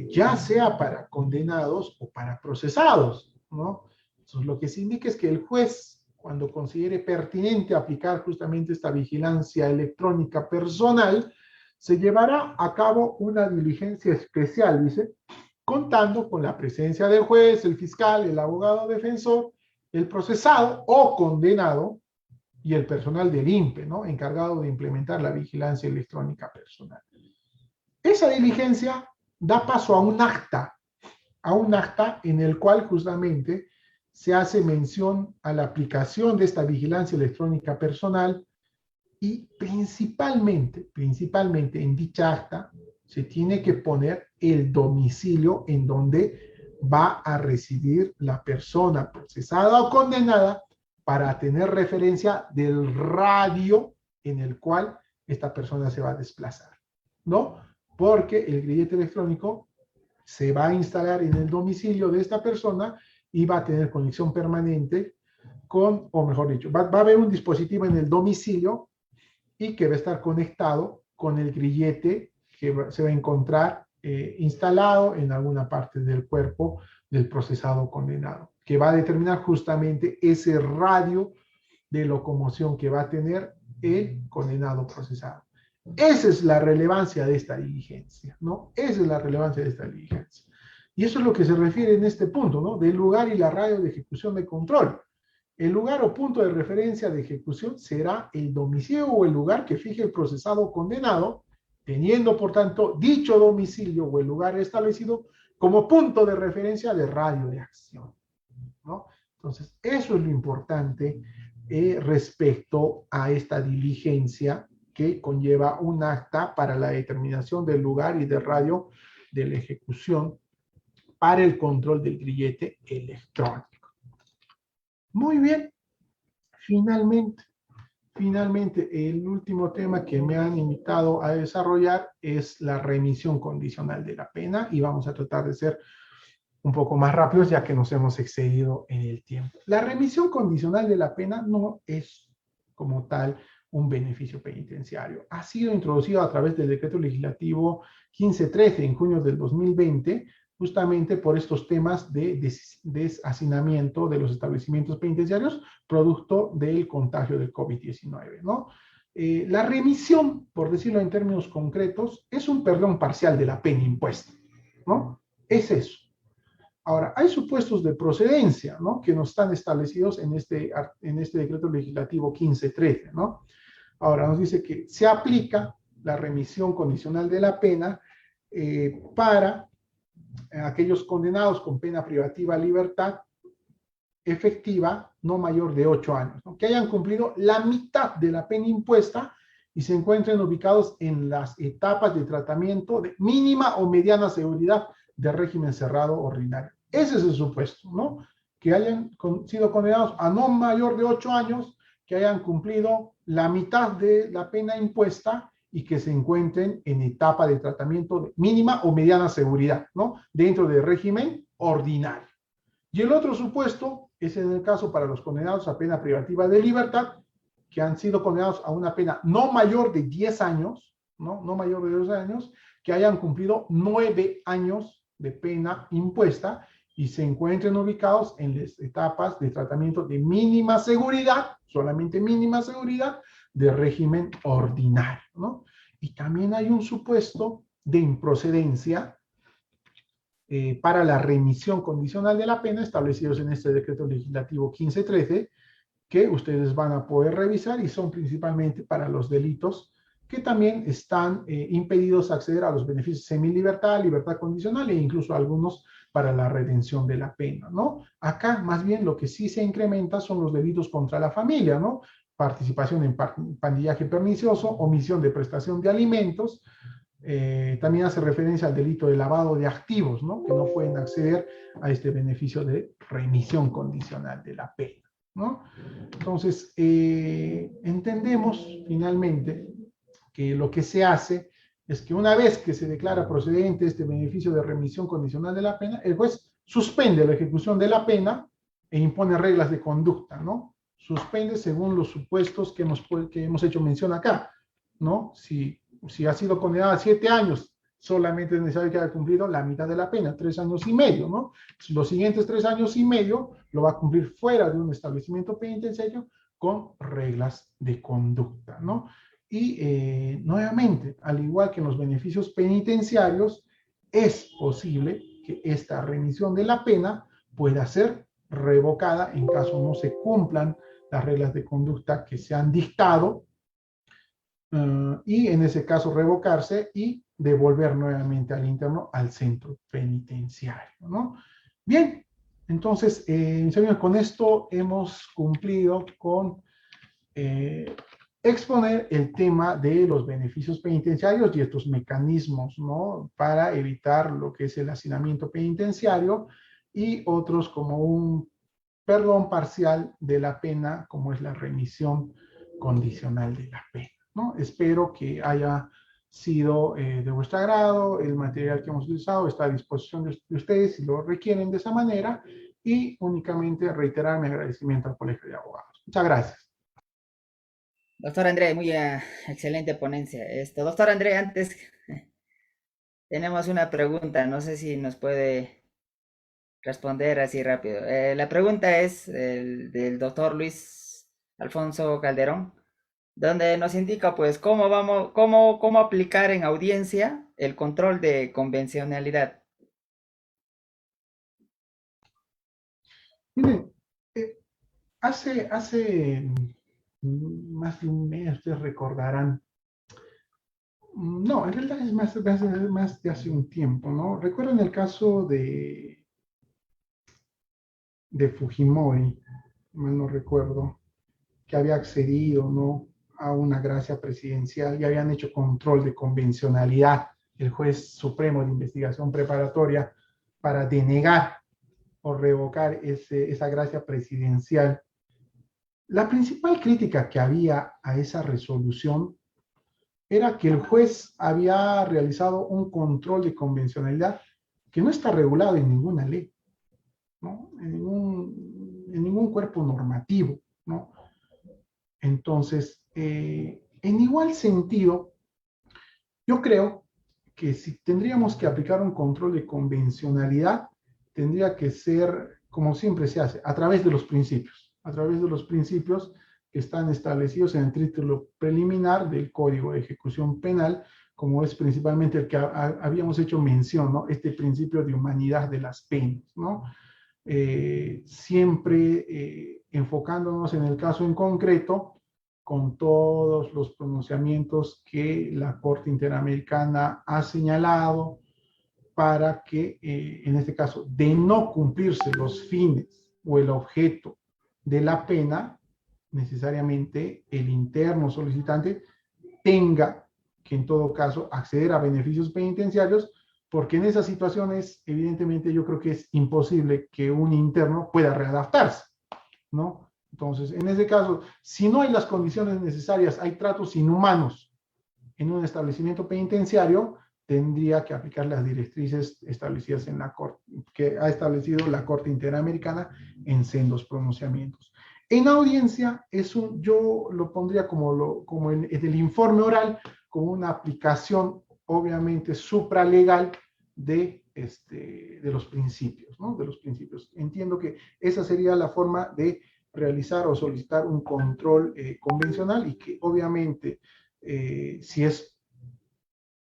Ya sea para condenados o para procesados, ¿no? Entonces, lo que se indica es que el juez, cuando considere pertinente aplicar justamente esta vigilancia electrónica personal, se llevará a cabo una diligencia especial, dice, contando con la presencia del juez, el fiscal, el abogado defensor, el procesado o condenado y el personal del INPE, ¿no? Encargado de implementar la vigilancia electrónica personal. Esa diligencia da paso a un acta en el cual justamente se hace mención a la aplicación de esta vigilancia electrónica personal y principalmente en dicha acta se tiene que poner el domicilio en donde va a residir la persona procesada o condenada para tener referencia del radio en el cual esta persona se va a desplazar, ¿no? Porque el grillete electrónico se va a instalar en el domicilio de esta persona y va a tener conexión permanente con, o mejor dicho, va a haber un dispositivo en el domicilio y que va a estar conectado con el grillete que se va a encontrar instalado en alguna parte del cuerpo del procesado condenado, que va a determinar justamente ese radio de locomoción que va a tener el condenado procesado. Esa es la relevancia de esta diligencia, ¿no? Esa es la relevancia de esta diligencia. Y eso es lo que se refiere en este punto, ¿no? Del lugar y la radio de ejecución de control. El lugar o punto de referencia de ejecución será el domicilio o el lugar que fije el procesado condenado, teniendo, por tanto, dicho domicilio o el lugar establecido como punto de referencia de radio de acción, ¿no? Entonces, eso es lo importante respecto a esta diligencia que conlleva un acta para la determinación del lugar y del radio de la ejecución para el control del grillete electrónico. Muy bien, finalmente, el último tema que me han invitado a desarrollar es la remisión condicional de la pena y vamos a tratar de ser un poco más rápidos ya que nos hemos excedido en el tiempo. La remisión condicional de la pena no es como tal un beneficio penitenciario. Ha sido introducido a través del decreto legislativo 1513 en junio del 2020, justamente por estos temas de deshacinamiento de los establecimientos penitenciarios producto del contagio del COVID-19, ¿no? La remisión, por decirlo en términos concretos, es un perdón parcial de la pena impuesta, ¿no? Es eso. Ahora, hay supuestos de procedencia, ¿no? Que no están establecidos en este decreto legislativo 1513, ¿no? Ahora, nos dice que se aplica la remisión condicional de la pena para aquellos condenados con pena privativa de libertad efectiva no mayor de 8 años, ¿no? Que hayan cumplido la mitad de la pena impuesta y se encuentren ubicados en las etapas de tratamiento de mínima o mediana seguridad de régimen cerrado ordinario. Ese es el supuesto, ¿no? Que hayan sido condenados a no mayor de 8 años, que hayan cumplido la mitad de la pena impuesta y que se encuentren en etapa de tratamiento de mínima o mediana seguridad, ¿no? Dentro del régimen ordinario. Y el otro supuesto es en el caso para los condenados a pena privativa de libertad, que han sido condenados a una pena no mayor de 10 años, ¿no? No mayor de 10 años, que hayan cumplido 9 años de pena impuesta y se encuentren ubicados en las etapas de tratamiento de mínima seguridad, solamente mínima seguridad, de régimen ordinario, ¿no? Y también hay un supuesto de improcedencia para la remisión condicional de la pena establecidos en este decreto legislativo 1513, que ustedes van a poder revisar y son principalmente para los delitos que también están impedidos acceder a los beneficios semilibertad, libertad condicional e incluso algunos para la redención de la pena, ¿no? Acá más bien lo que sí se incrementa son los delitos contra la familia, ¿no? Participación en pandillaje pernicioso, omisión de prestación de alimentos. También hace referencia al delito de lavado de activos, ¿no? Que no pueden acceder a este beneficio de remisión condicional de la pena, ¿no? Entonces, entendemos finalmente que lo que se hace es que una vez que se declara procedente este beneficio de remisión condicional de la pena, el juez suspende la ejecución de la pena e impone reglas de conducta, ¿no? Suspende según los supuestos que hemos hecho mención acá, ¿no? Si ha sido condenado a 7 años, solamente es necesario que haya cumplido la mitad de la pena, 3 años y medio, ¿no? Los siguientes 3 años y medio lo va a cumplir fuera de un establecimiento penitenciario con reglas de conducta, ¿no? Y nuevamente, al igual que en los beneficios penitenciarios, es posible que esta remisión de la pena pueda ser revocada en caso no se cumplan las reglas de conducta que se han dictado, y en ese caso revocarse y devolver nuevamente al interno al centro penitenciario, ¿no? Bien, entonces, mis amigos, con esto hemos cumplido con exponer el tema de los beneficios penitenciarios y estos mecanismos, ¿no? Para evitar lo que es el hacinamiento penitenciario y otros como un perdón parcial de la pena, como es la remisión condicional de la pena, ¿no? Espero que haya sido de vuestro agrado. El material que hemos utilizado está a disposición de ustedes si lo requieren de esa manera, y únicamente reiterar mi agradecimiento al Colegio de Abogados. Muchas gracias. Doctor André, muy excelente ponencia. Doctor André, antes tenemos una pregunta, no sé si nos puede responder así rápido. La pregunta es del doctor Luis Alfonso Calderón, donde nos indica pues cómo aplicar en audiencia el control de convencionalidad. Miren, hace más de un mes, ustedes recordarán. No, en realidad es más de hace un tiempo, ¿no? Recuerdan el caso de Fujimori, mal no recuerdo, que había accedido, ¿no?, a una gracia presidencial y habían hecho control de convencionalidad el juez supremo de investigación preparatoria para denegar o revocar esa gracia presidencial. La principal crítica que había a esa resolución era que el juez había realizado un control de convencionalidad que no está regulado en ninguna ley, ¿no? En ningún cuerpo normativo, ¿no? Entonces, en igual sentido, yo creo que si tendríamos que aplicar un control de convencionalidad, tendría que ser, como siempre se hace, a través de los principios que están establecidos en el título preliminar del Código de Ejecución Penal, como es principalmente el que habíamos hecho mención, ¿no? Este principio de humanidad de las penas, ¿no? Siempre enfocándonos en el caso en concreto, con todos los pronunciamientos que la Corte Interamericana ha señalado para que, en este caso, de no cumplirse los fines o el objeto de la pena, necesariamente el interno solicitante tenga que, en todo caso, acceder a beneficios penitenciarios, porque en esas situaciones, evidentemente, yo creo que es imposible que un interno pueda readaptarse, ¿no? Entonces, en ese caso, si no hay las condiciones necesarias, hay tratos inhumanos en un establecimiento penitenciario, tendría que aplicar las directrices establecidas en la Corte, que ha establecido la Corte Interamericana en sendos pronunciamientos. En audiencia, yo lo pondría como en el informe oral, como una aplicación, obviamente, supralegal de los principios, ¿no? De los principios. Entiendo que esa sería la forma de realizar o solicitar un control convencional y que, obviamente, si es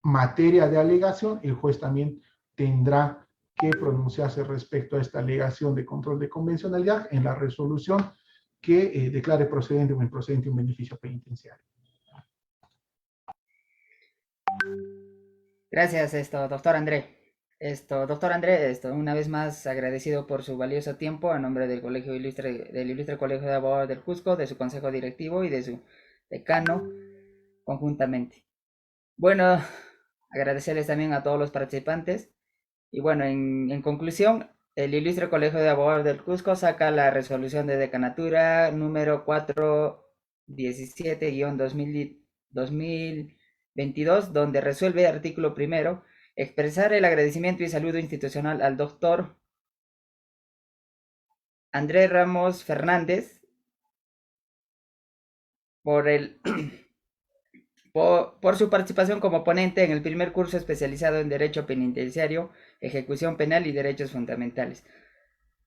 materia de alegación, el juez también tendrá que pronunciarse respecto a esta alegación de control de convencionalidad en la resolución que declare procedente o improcedente un beneficio penitenciario. Gracias, doctor André. Doctor André, una vez más agradecido por su valioso tiempo a nombre del del Ilustre Colegio de Abogados del Cusco, de su consejo directivo y de su decano conjuntamente. Bueno, agradecerles también a todos los participantes. Y bueno, en conclusión, el Ilustre Colegio de Abogados del Cusco saca la resolución de decanatura número 417-2022, donde resuelve artículo primero, expresar el agradecimiento y saludo institucional al doctor André Ramos Fernández por su participación como ponente en el primer curso especializado en Derecho Penitenciario, Ejecución Penal y Derechos Fundamentales,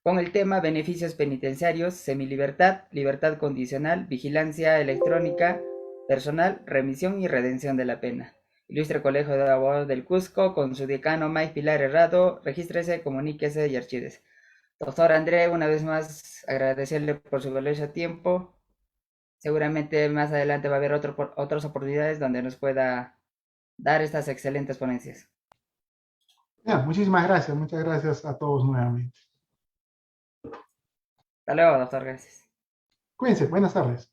con el tema Beneficios Penitenciarios, Semilibertad, Libertad Condicional, Vigilancia Electrónica, Personal, Remisión y Redención de la Pena. Ilustre Colegio de Abogados del Cusco, con su decano Mike Pilar Herrado, regístrese, comuníquese y archívese. Doctor André, una vez más agradecerle por su valioso tiempo. Seguramente más adelante va a haber otras oportunidades donde nos pueda dar estas excelentes ponencias. Ya, muchísimas gracias, muchas gracias a todos nuevamente. Hasta luego, doctor, gracias. Cuídense, buenas tardes.